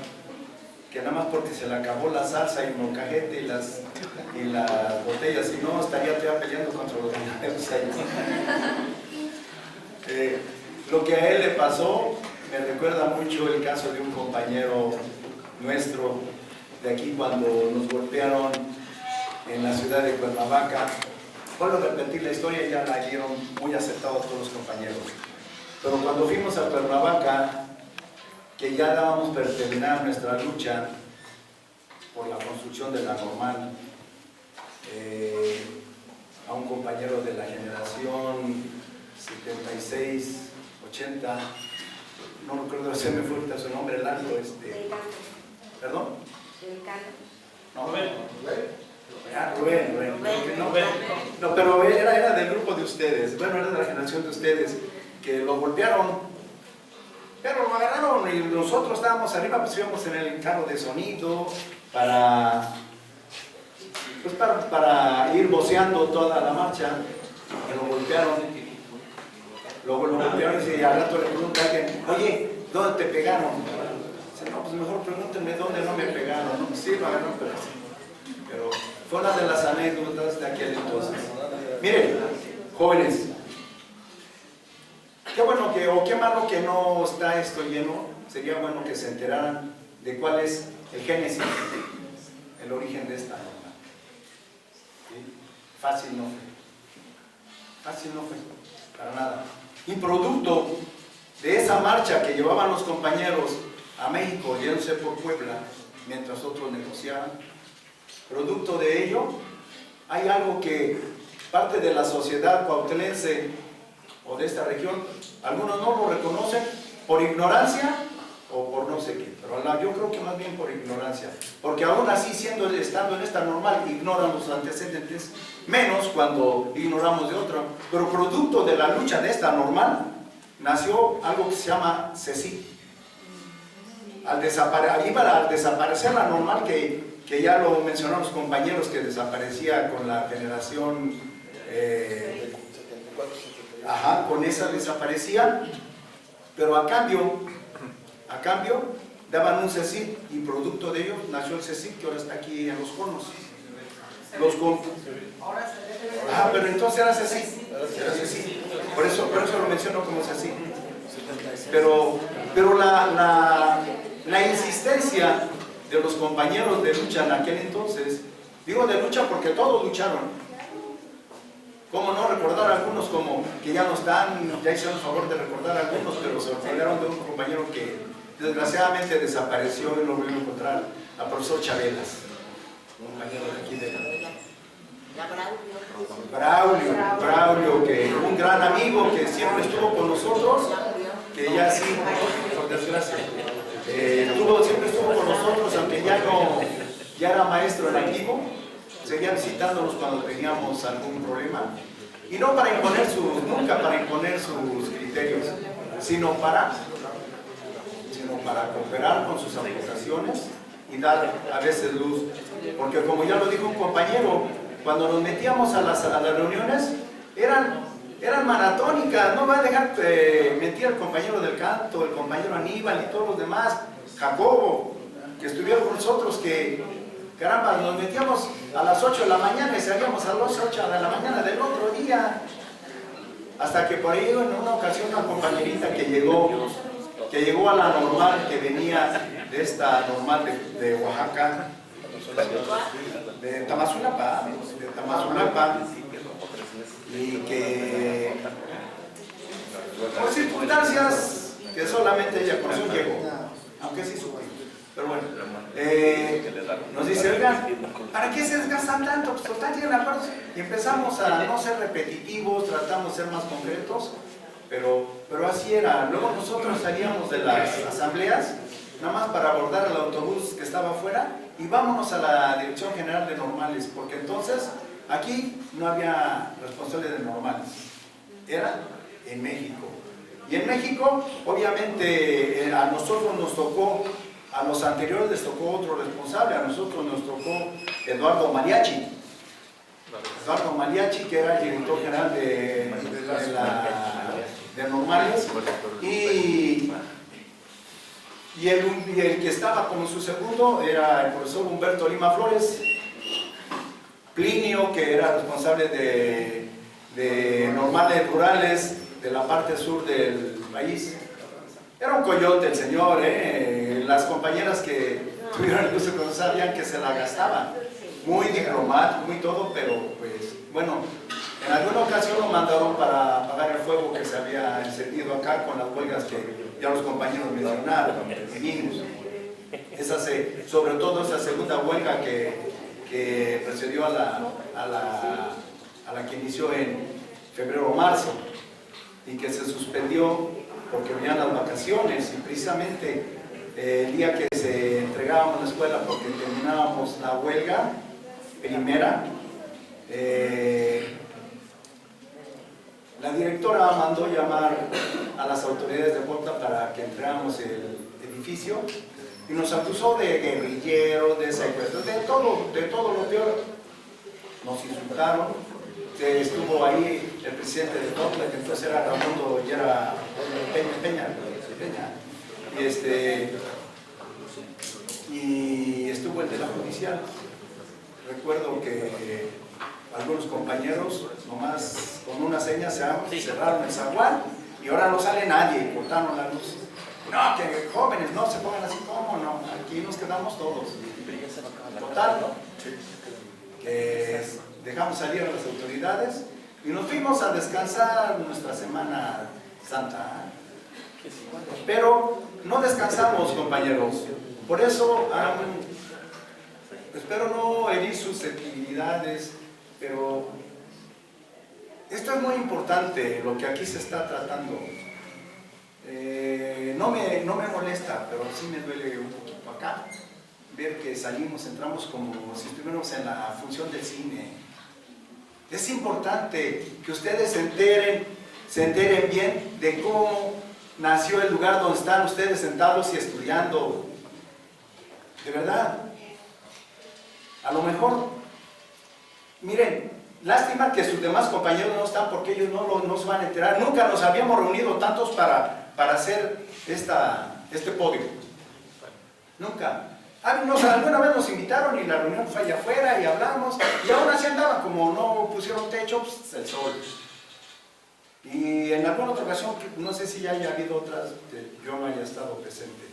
Speaker 3: que nada más porque se le acabó la salsa y el molcajete y las botellas, si no estaría todavía peleando contra los ganaderos ahí. Lo que a él le pasó me recuerda mucho el caso de un compañero nuestro de aquí cuando nos golpearon en la ciudad de Cuernavaca. Vuelvo a repetir la historia, ya la dieron muy aceptados todos los compañeros. Pero cuando fuimos a Cuernavaca, que ya dábamos por terminar nuestra lucha por la construcción de la normal, a un compañero de la generación 76, 80, no recuerdo, se me fue ahorita su nombre, el alto, ¿perdón? No, Rubén. No, pero era del grupo de ustedes, bueno, era de la generación de ustedes, que lo golpearon, pero lo agarraron y nosotros estábamos arriba, pues íbamos en el carro de sonido para ir voceando toda la marcha, que lo golpearon. Luego lo golpearon y al rato le pregunta a alguien, oye, ¿dónde te pegaron? Dice, no, pues mejor pregúntenme dónde no me pegaron. No, sí, lo agarraron, pero fue una de las anécdotas de aquel entonces. Miren, jóvenes, qué bueno que, o qué malo que no está esto lleno, sería bueno que se enteraran de cuál es el génesis, el origen de esta norma. ¿Sí? Fácil no fue. Fácil no fue, para nada. Y producto de esa marcha que llevaban los compañeros a México, yéndose por Puebla, mientras otros negociaban, producto de ello, hay algo que parte de la sociedad cuautlense o de esta región, algunos no lo reconocen por ignorancia o por no sé qué, pero yo creo que más bien por ignorancia, porque aún así estando en esta normal ignoran los antecedentes, menos cuando ignoramos de otro, pero producto de la lucha de esta normal nació algo que se llama CECIT. Al desaparecer la normal, que ya lo mencionaron los compañeros, que desaparecía con la generación, con esa desaparecía, pero a cambio daban un CECIT y producto de ello nació el CECIT que ahora está aquí en Los Conos. Pero entonces era CECIT. Por eso lo menciono como CECIT. Pero la insistencia de los compañeros de lucha en aquel entonces, digo de lucha porque todos lucharon. ¿Cómo no recordar a algunos como que ya no están, ya hicieron el favor de recordar a algunos, pero se olvidaron de un compañero que desgraciadamente desapareció y lo volvieron a encontrar, al profesor Chabelas, un compañero de aquí de Braulio, que un gran amigo que siempre estuvo con nosotros, que ya sí, por desgracia, siempre estuvo con nosotros, aunque ya era maestro en activo, seguía visitándonos cuando teníamos algún problema, y no para imponer nunca para imponer sus criterios, sino para cooperar con sus aportaciones y dar a veces luz, porque como ya lo dijo un compañero, cuando nos metíamos a las reuniones, eran maratónicas, no va a dejar mentir al compañero del canto, el compañero Aníbal y todos los demás, Jacobo, que estuvieron con nosotros, que caramba, nos metíamos a las 8 de la mañana y salíamos a las 8 de la mañana del otro día, hasta que por ahí en una ocasión una compañerita que llegó a la normal, que venía de esta normal de Oaxaca, de Tamazulapa, y que por circunstancias que solamente ella conoció llegó, aunque sí supo. Pero bueno, nos dice, oigan, ¿para qué se desgastan tanto? Pues total llegan acuerdos. Y empezamos a no ser repetitivos, tratamos de ser más concretos, pero así era. Luego nosotros salíamos de las asambleas, nada más para abordar el autobús que estaba afuera, y vámonos a la Dirección General de Normales, porque entonces aquí no había responsables de normales, era en México. Y en México, obviamente, a nosotros nos tocó, a los anteriores les tocó otro responsable, a nosotros nos tocó Eduardo Mariachi, que era el director general de Normales, y el que estaba como su segundo era el profesor Humberto Lima Flores, Plinio, que era responsable de normales rurales de la parte sur del país. Era un coyote el señor, las compañeras que tuvieron el gusto de conocer sabían que se la gastaban, muy diplomático, muy todo, pero pues bueno, en alguna ocasión lo mandaron para apagar el fuego que se había encendido acá con las huelgas que ya los compañeros mencionaron, sobre todo esa segunda huelga que precedió a la que inició en febrero o marzo y que se suspendió porque venían las vacaciones, y precisamente el día que se entregábamos la escuela porque terminábamos la huelga primera, la directora mandó llamar a las autoridades de Puebla para que entregáramos el edificio y nos acusó de guerrilleros, de secuestros, de todo lo peor. Nos insultaron, estuvo ahí el presidente de Cuautla, que entonces era Raimundo y era Peña. Y estuvo el de la judicial. Recuerdo que algunos compañeros nomás con una seña cerraron el zaguán y ahora no sale nadie, cortaron la luz. No, que jóvenes no se pongan así, ¿cómo no? Aquí nos quedamos todos. Total, ¿no? Que dejamos salir a las autoridades y nos fuimos a descansar nuestra Semana Santa. Pero no descansamos, compañeros. Por eso, espero no herir susceptibilidades, pero esto es muy importante, lo que aquí se está tratando. No me molesta, pero sí me duele un poquito acá ver que salimos, entramos como si estuviéramos en la función del cine. Es importante que ustedes se enteren bien de cómo nació el lugar donde están ustedes sentados y estudiando. De verdad. A lo mejor, miren, lástima que sus demás compañeros no están porque ellos no se van a enterar. Nunca nos habíamos reunido tantos para hacer este podio. Nunca. Alguna vez nos invitaron y la reunión fue allá afuera y hablamos y aún así andaban, como no pusieron techo, pues el sol. Y en alguna otra ocasión, no sé si ya haya habido otras que yo no haya estado presente,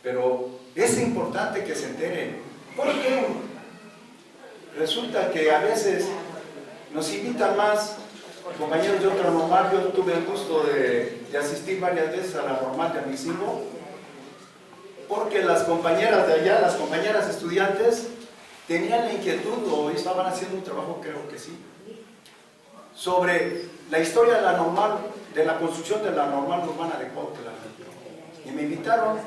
Speaker 3: pero es importante que se enteren, porque resulta que a veces nos invitan más compañeros de otra normal. Yo tuve el gusto de asistir varias veces a la normal de Amicingo, porque las compañeras de allá, las compañeras estudiantes, tenían la inquietud o estaban haciendo un trabajo, creo que sí, sobre la historia de la normal, de la construcción de la normal urbana de Cuautla. Y me invitaron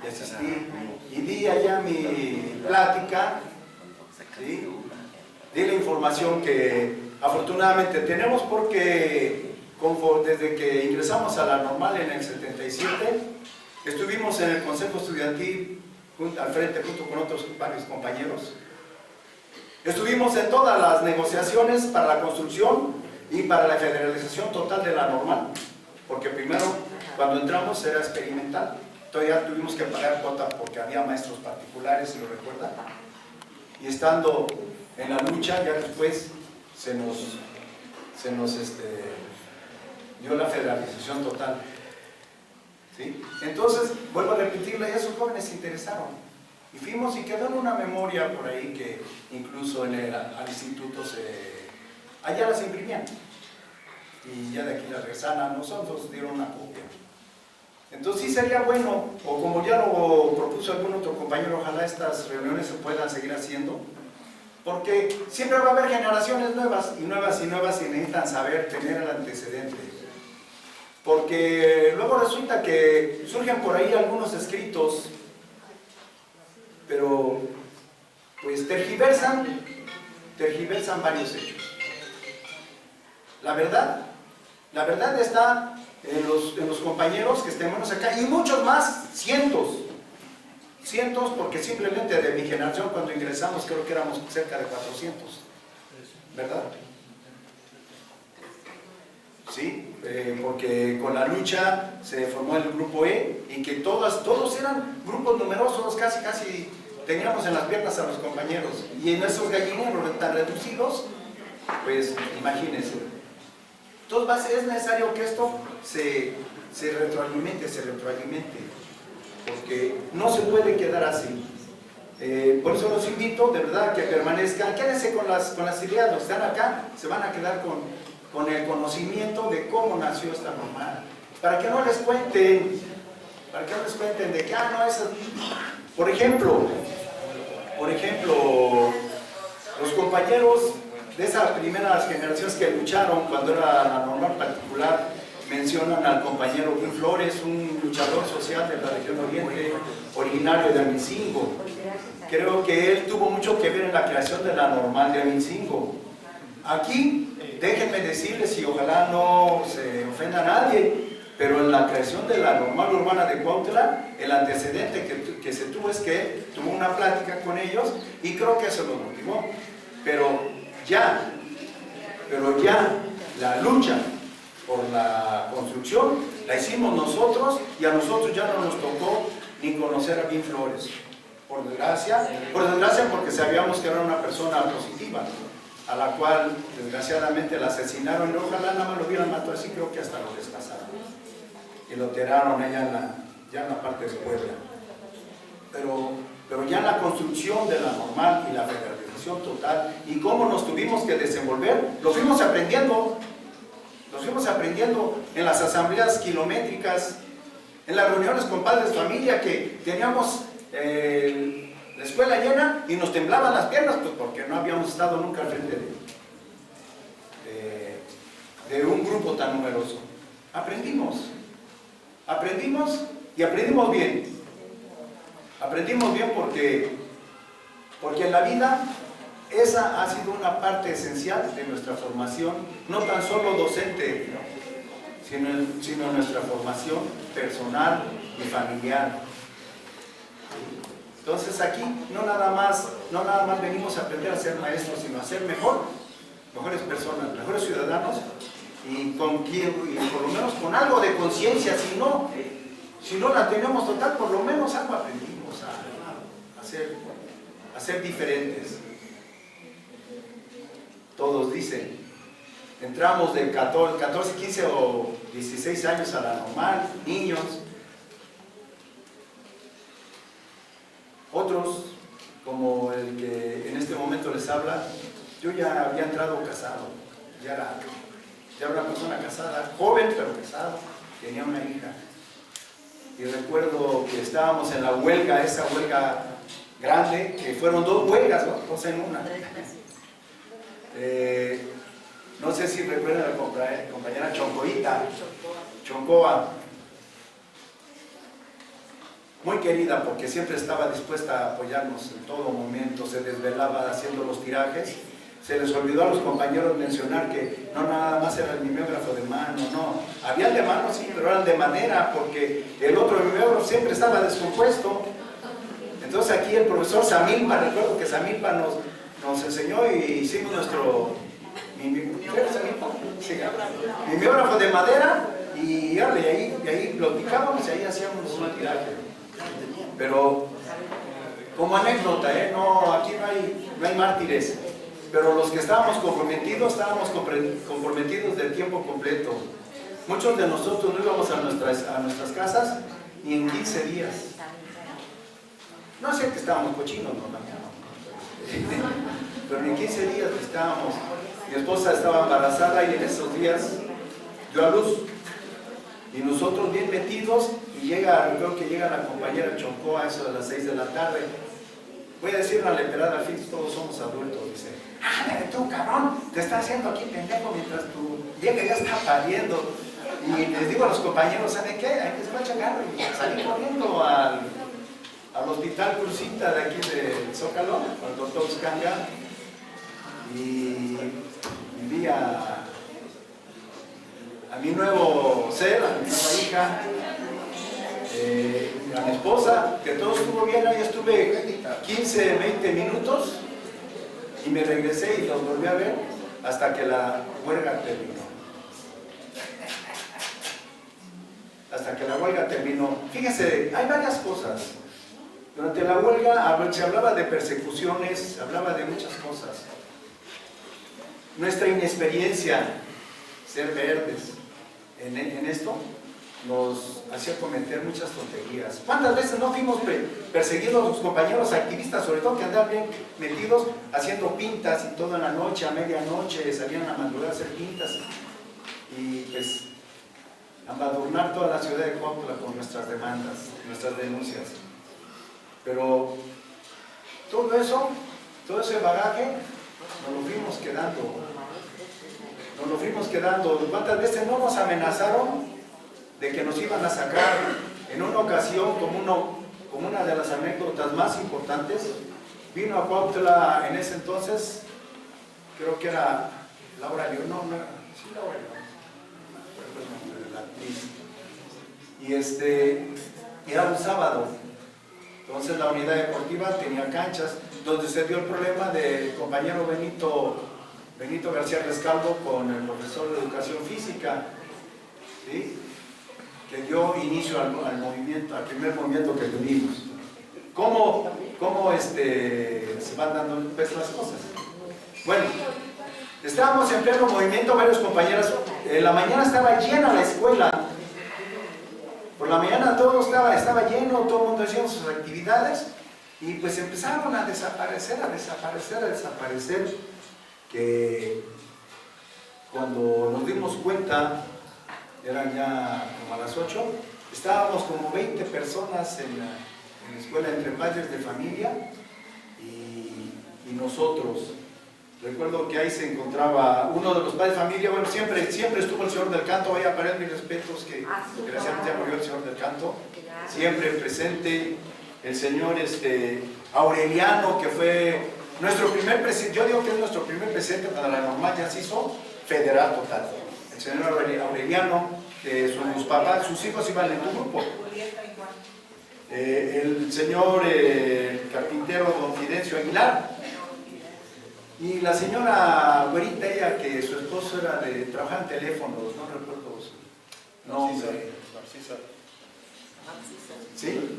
Speaker 3: y asistí y di allá mi plática, ¿sí? Di la información que afortunadamente tenemos, porque desde que ingresamos a la normal en el 77, estuvimos en el Consejo Estudiantil al frente junto con otros varios compañeros. Estuvimos en todas las negociaciones para la construcción y para la federalización total de la normal, porque primero cuando entramos era experimental, todavía tuvimos que pagar cuota porque había maestros particulares, si lo recuerdan, y estando en la lucha ya después se nos dio la federalización total. ¿Sí? Entonces, vuelvo a repetirle, esos jóvenes se interesaron y fuimos y quedó en una memoria por ahí que incluso al instituto allá las imprimían y ya de aquí las regresaron a nosotros, dieron una copia. Entonces sí sería bueno, o como ya lo propuso algún otro compañero, ojalá estas reuniones se puedan seguir haciendo, porque siempre va a haber generaciones nuevas y necesitan saber, tener el antecedente. Porque luego resulta que surgen por ahí algunos escritos, pero pues tergiversan varios hechos. La verdad está en los compañeros que estemos acá y muchos más, cientos, porque simplemente de mi generación cuando ingresamos creo que éramos cerca de 400, ¿verdad? Sí, porque con la lucha se formó el grupo E y que todos eran grupos numerosos, casi teníamos en las piernas a los compañeros, y en esos gallineros tan reducidos, pues imagínense. Entonces es necesario que esto se retroalimente, porque no se puede quedar así. Por eso los invito de verdad que permanezcan, quédense con las ideas, los que están acá se van a quedar con el conocimiento de cómo nació esta normal, para que no les cuenten de que, no, eso. Por ejemplo, los compañeros de esas primeras generaciones que lucharon cuando era la normal particular, mencionan al compañero Luis Flores, un luchador social de la región oriente, originario de Amicingo. Creo que él tuvo mucho que ver en la creación de la normal de Amicingo. Aquí, déjenme decirles, y ojalá no se ofenda a nadie, pero en la creación de la normal urbana de Cuautla, el antecedente que se tuvo es que él tuvo una plática con ellos y creo que eso lo motivó. Pero ya la lucha por la construcción la hicimos nosotros, y a nosotros ya no nos tocó ni conocer a Bien Flores, por desgracia porque sabíamos que era una persona positiva, a la cual desgraciadamente la asesinaron, y ojalá nada más lo hubieran matado así, creo que hasta lo descasaron y lo tiraron allá en la parte de Puebla. Pero ya en la construcción de la normal y la federalización total, y cómo nos tuvimos que desenvolver, lo fuimos aprendiendo en las asambleas kilométricas, en las reuniones con padres de familia, que teníamos la escuela llena y nos temblaban las piernas, pues porque no habíamos estado nunca al frente de un grupo tan numeroso. Aprendimos y aprendimos bien. Aprendimos bien porque en la vida esa ha sido una parte esencial de nuestra formación, no tan solo docente, sino nuestra formación personal y familiar. Entonces aquí no nada más venimos a aprender a ser maestros, sino a ser mejores personas, mejores ciudadanos, y por lo menos con algo de conciencia. Si no la tenemos total, por lo menos algo aprendimos a ser diferentes. Todos dicen, entramos de 14, 15 o 16 años a la normal, niños. Otros, como el que en este momento les habla, yo ya había entrado casado, ya era una persona casada, joven pero casado, tenía una hija. Y recuerdo que estábamos en la huelga, esa huelga grande, que fueron 2 huelgas, ¿no? 2 en una. No sé si recuerdan a la compañera Choncoa, muy querida, porque siempre estaba dispuesta a apoyarnos en todo momento, se desvelaba haciendo los tirajes. Se les olvidó a los compañeros mencionar que no nada más era el mimeógrafo de mano, no. Había de mano, sí, pero eran de madera, porque el otro mimeógrafo siempre estaba descompuesto. Entonces aquí el profesor Samilpa, recuerdo que Samilpa nos enseñó, y hicimos nuestro mimeógrafo de madera, y ahí lo picábamos y ahí hacíamos un tiraje. Pero como anécdota, no, aquí no hay mártires. Pero los que estábamos comprometidos de tiempo completo. Muchos de nosotros no íbamos a nuestras casas ni en 15 días. No sé que estábamos cochinos, no, pero en 15 días estábamos. Mi esposa estaba embarazada y en esos días dio a luz. Y nosotros bien metidos, y creo que llega la compañera Choncoa a eso de las 6 de la tarde. Voy a decir una leperada, al fin todos somos adultos, dice. ¡Ándale tú, cabrón! Te está haciendo aquí pendejo mientras tu vieja ya está pariendo. Y les digo a los compañeros, ¿saben qué? Hay que se va a changar, y salí corriendo al hospital Cruzita de aquí de Zócalo, al doctor Scanga, y vi a mi nuevo ser, a mi nueva hija, a mi esposa, que todo estuvo bien. Ahí estuve 15, 20 minutos y me regresé y los volví a ver hasta que la huelga terminó. Fíjense, hay varias cosas. Durante la huelga se hablaba de persecuciones, se hablaba de muchas cosas. Nuestra inexperiencia, ser verdes en esto, nos hacía cometer muchas tonterías. ¿Cuántas veces no fuimos perseguidos los compañeros activistas, sobre todo que andaban bien metidos haciendo pintas y toda la noche, a medianoche, salían a madrugada a hacer pintas y pues embadurnar toda la ciudad de Cuautla con nuestras demandas, nuestras denuncias? Pero todo ese bagaje nos lo fuimos quedando. ¿Cuántas veces no nos amenazaron de que nos iban a sacar? En una ocasión, como una de las anécdotas más importantes, vino a Cuautla en ese entonces, creo que era Laura León, Laura León, la actriz, y era un sábado. Entonces la unidad deportiva tenía canchas, donde se dio el problema del compañero Benito Benito García Rescalvo con el profesor de Educación Física, ¿sí? Que dio inicio al movimiento, al primer movimiento que tuvimos. ¿Cómo se van dando pues, las cosas? Bueno, estábamos en pleno movimiento, varios compañeros. En la mañana estaba llena la escuela. Por la mañana todo estaba lleno, todo el mundo haciendo sus actividades. Y pues empezaron a desaparecer, que cuando nos dimos cuenta, eran ya como a las 8, estábamos como 20 personas en la escuela, entre padres de familia y nosotros. Recuerdo que ahí se encontraba uno de los padres de familia, bueno, siempre estuvo el señor del canto, vaya a parar mis respetos, que desgraciadamente ya murió el señor del canto, siempre presente. El señor Aureliano, que fue nuestro primer presidente, yo digo que es nuestro primer presidente para la normal, ya se hizo federal total. El señor Aureliano, sus papás, sus hijos iban en tu grupo. El señor carpintero don Fidencio Aguilar. Y la señora güerita, ella que su esposo trabajaba en teléfonos, no recuerdo su nombre. ¿Sí?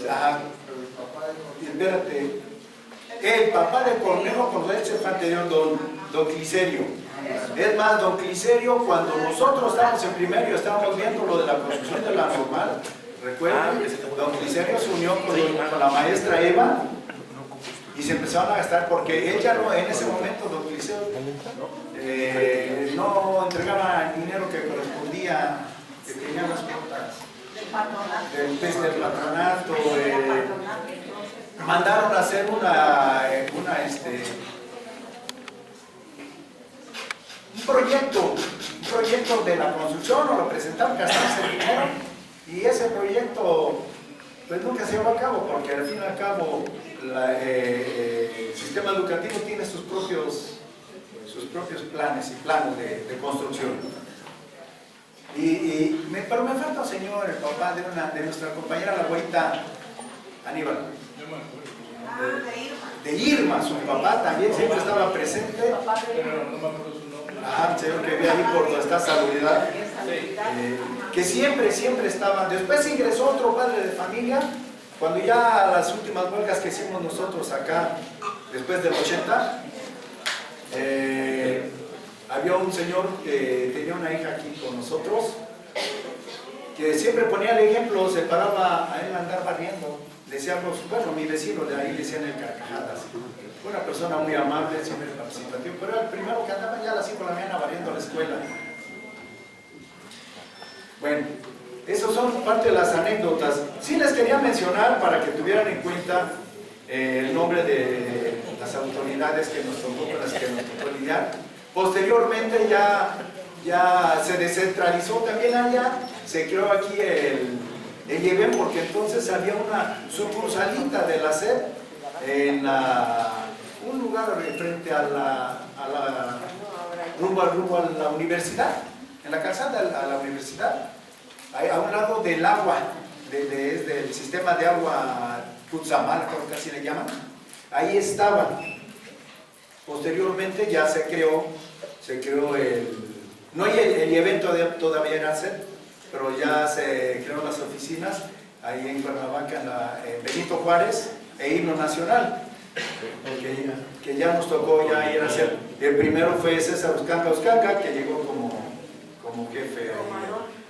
Speaker 3: Ajá. Espérate. El papá de Cornejo Cordeche fue anterior, don Cliserio. Es más, don Cliserio, cuando nosotros estábamos en primario, estábamos viendo lo de la construcción de la normal. ¿Recuerdan? Don Cliserio se unió con la maestra Eva y se empezaron a gastar, porque él ya no, en ese momento, don Cliserio, no entregaba el dinero que correspondía, que tenían las cuotas. Del patronato, mandaron a hacer un proyecto de la construcción, o lo presentaron, gastaron ese dinero, y ese proyecto pues nunca se llevó a cabo, porque al fin y al cabo el sistema educativo tiene sus propios planes y planos de construcción. Pero me falta un señor, el papá de nuestra compañera, la güerita Aníbal. De Irma, su papá también siempre estaba presente. El señor que vive ahí por donde está Salubridad. Que siempre estaba. Después ingresó otro padre de familia, cuando ya las últimas huelgas que hicimos nosotros acá, después del 80, había un señor que tenía una hija aquí con nosotros, que siempre ponía el ejemplo, se paraba a él a andar barriendo. Decíamos, bueno, mi vecino de ahí le decían el carcajadas. Fue una persona muy amable, siempre participativo, pero era el primero que andaba ya a las 5 de la mañana barriendo la escuela. Bueno, esas son parte de las anécdotas. Sí les quería mencionar para que tuvieran en cuenta el nombre de las autoridades que nos tocó, con las que nos tocó lidiar. Posteriormente ya se descentralizó también allá, se creó aquí el IEBEM, porque entonces había una sucursalita de la SED en un lugar frente a rumbo a la universidad, en la calzada a la universidad, a un lado del agua, del sistema de agua Cutzamala, creo que así le llaman, ahí estaba. Posteriormente ya se creó no hay el evento todavía en ACEP, pero ya se crearon las oficinas ahí en Cuernavaca, en Benito Juárez e Himno Nacional, que ya nos tocó ya ir a hacer. El primero fue César Uscanca, que llegó como jefe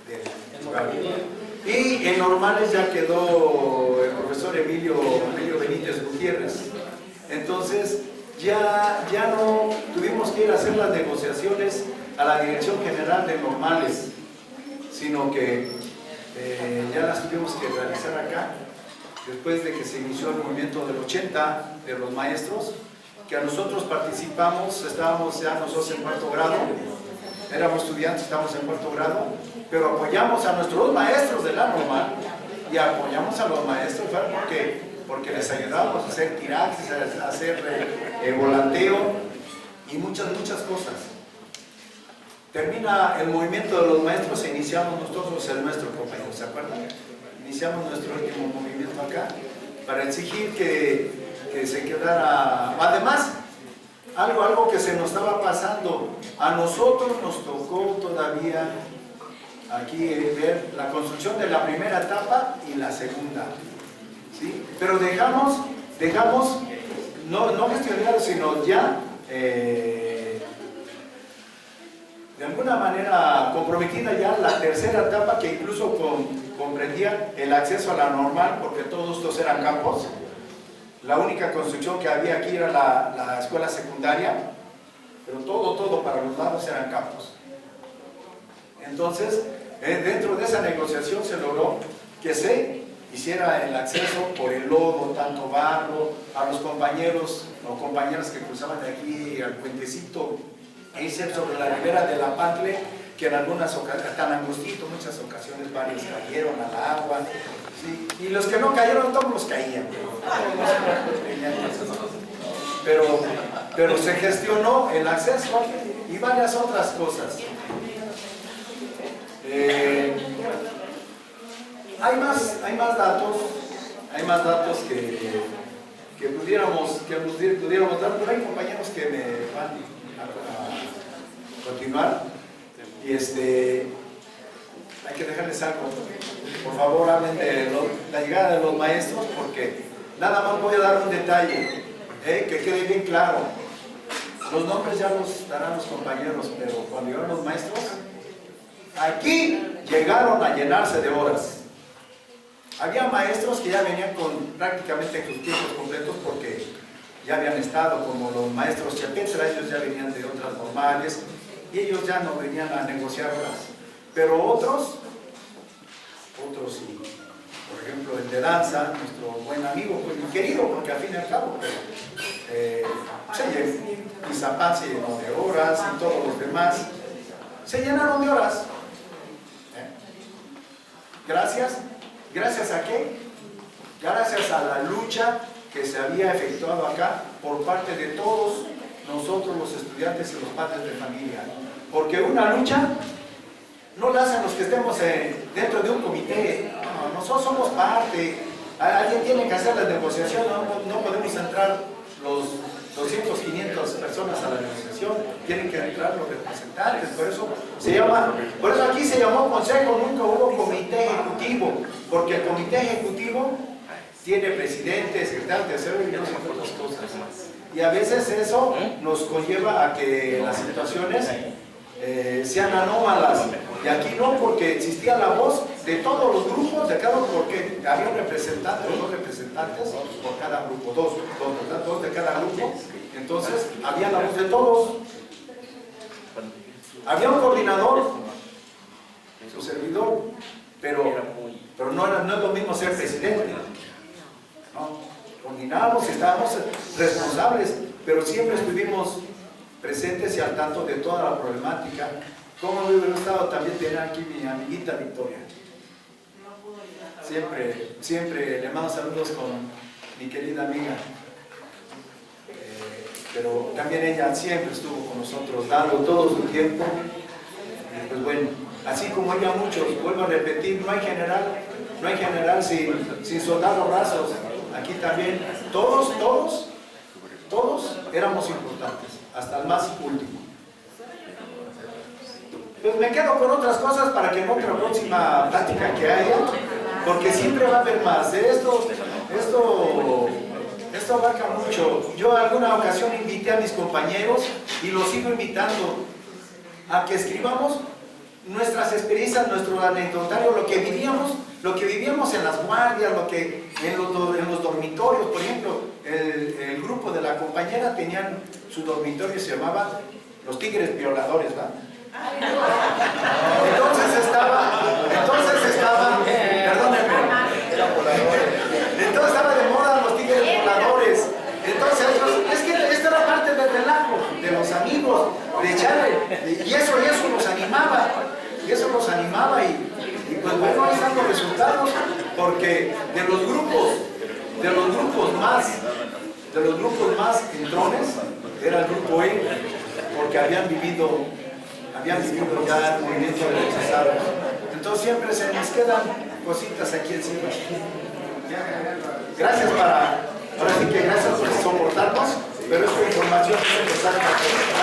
Speaker 3: del lugar. Y en normales ya quedó el profesor Emilio Benítez Gutiérrez. Entonces ya no tuvimos que ir a hacer las negociaciones a la Dirección General de Normales, sino que ya las tuvimos que realizar acá, después de que se inició el movimiento del 80 de los maestros, que a nosotros participamos, estábamos ya nosotros en cuarto grado, éramos estudiantes, estábamos en cuarto grado, pero apoyamos a nuestros maestros de la normal, y apoyamos a los maestros porque les ayudábamos a hacer tirajes, a hacer volanteo y muchas cosas. Termina el movimiento de los maestros e iniciamos nosotros el nuestro, compañeros, ¿se acuerdan? Iniciamos nuestro último movimiento acá para exigir que se quedara. Además, algo que se nos estaba pasando. A nosotros nos tocó todavía aquí ver la construcción de la primera etapa y la segunda, ¿sí? Pero dejamos no gestionar, sino ya de alguna manera comprometida ya la tercera etapa, que incluso comprendía el acceso a la normal, porque todos estos eran campos. La única construcción que había aquí era la escuela secundaria, pero todo para los lados eran campos. Entonces, dentro de esa negociación se logró que se hiciera el acceso por el lodo, tanto barro, a los compañeros o compañeras que cruzaban de aquí al puentecito, ahí sobre la ribera de la Pantle, que en algunas ocasiones, tan angostito, muchas ocasiones varios cayeron al agua, ¿sí? Y los que no cayeron, todos los caían. Pero se gestionó el acceso y varias otras cosas. Hay más datos que pudiéramos dar, pero hay compañeros que me van a continuar y hay que dejarles algo. Por favor, hablen de la llegada de los maestros, porque nada más voy a dar un detalle, que quede bien claro. Los nombres ya los darán los compañeros, pero cuando llegaron los maestros, aquí llegaron a llenarse de horas. Había maestros que ya venían con prácticamente sus tiempos completos porque ya habían estado, como los maestros Chepetra, ellos ya venían de otras normales y ellos ya no venían a negociar horas. Pero otros sí. Por ejemplo, el de danza, nuestro buen amigo, pues muy querido, porque al fin y al cabo, Izapán se llenó de horas y todos los demás se llenaron de horas. ¿Gracias a qué? Gracias a la lucha que se había efectuado acá por parte de todos nosotros los estudiantes y los padres de familia. Porque una lucha no la hacen los que estemos dentro de un comité. No, nosotros somos parte. Alguien tiene que hacer la negociación, no podemos entrar los 200, 500 personas a la negociación, tienen que entrar los representantes, por eso aquí se llamó consejo, nunca hubo comité ejecutivo, porque el comité ejecutivo tiene presidente, secretario, tercero y no sé cuántas cosas. Y a veces eso nos conlleva a que las situaciones sean anómalas. Y aquí no, porque existía la voz de todos los grupos, de cada uno, porque había un representante o dos representantes por cada grupo, dos de cada grupo. Entonces, había la voz de todos. Había un coordinador, su servidor, pero no es lo mismo ser presidente. ¿No? Coordinábamos, estábamos responsables, pero siempre estuvimos presentes y al tanto de toda la problemática. Como me hubiera gustado también tener aquí mi amiguita Victoria. Siempre le mando saludos con mi querida amiga. Pero también ella siempre estuvo con nosotros, dando todo su tiempo. Y pues bueno, así como ella muchos, vuelvo a repetir, no hay general sin soldados rasos. Aquí también, todos éramos importantes, hasta el más último. Pues me quedo con otras cosas para que en otra próxima plática que haya, porque siempre va a haber más. Esto abarca mucho. Yo en alguna ocasión invité a mis compañeros y los sigo invitando a que escribamos nuestras experiencias, nuestro anecdotario, lo que vivíamos en las guardias, en los dormitorios. Por ejemplo, el grupo de la compañera tenían su dormitorio, se llamaba Los Tigres Violadores, ¿verdad? Entonces estaba, perdónenme, entonces estaba de moda Los Tigres Violadores. Entonces, es que esto era parte del relajo, de los amigos, de echarle, y eso nos animaba, y pues bueno, ahí están los resultados, porque de los grupos más entrones, era el grupo E, porque habían vivido ya el movimiento de rechazados. Entonces siempre se nos quedan cositas aquí encima. Gracias por soportarnos, pero esta información es
Speaker 2: Exactamente.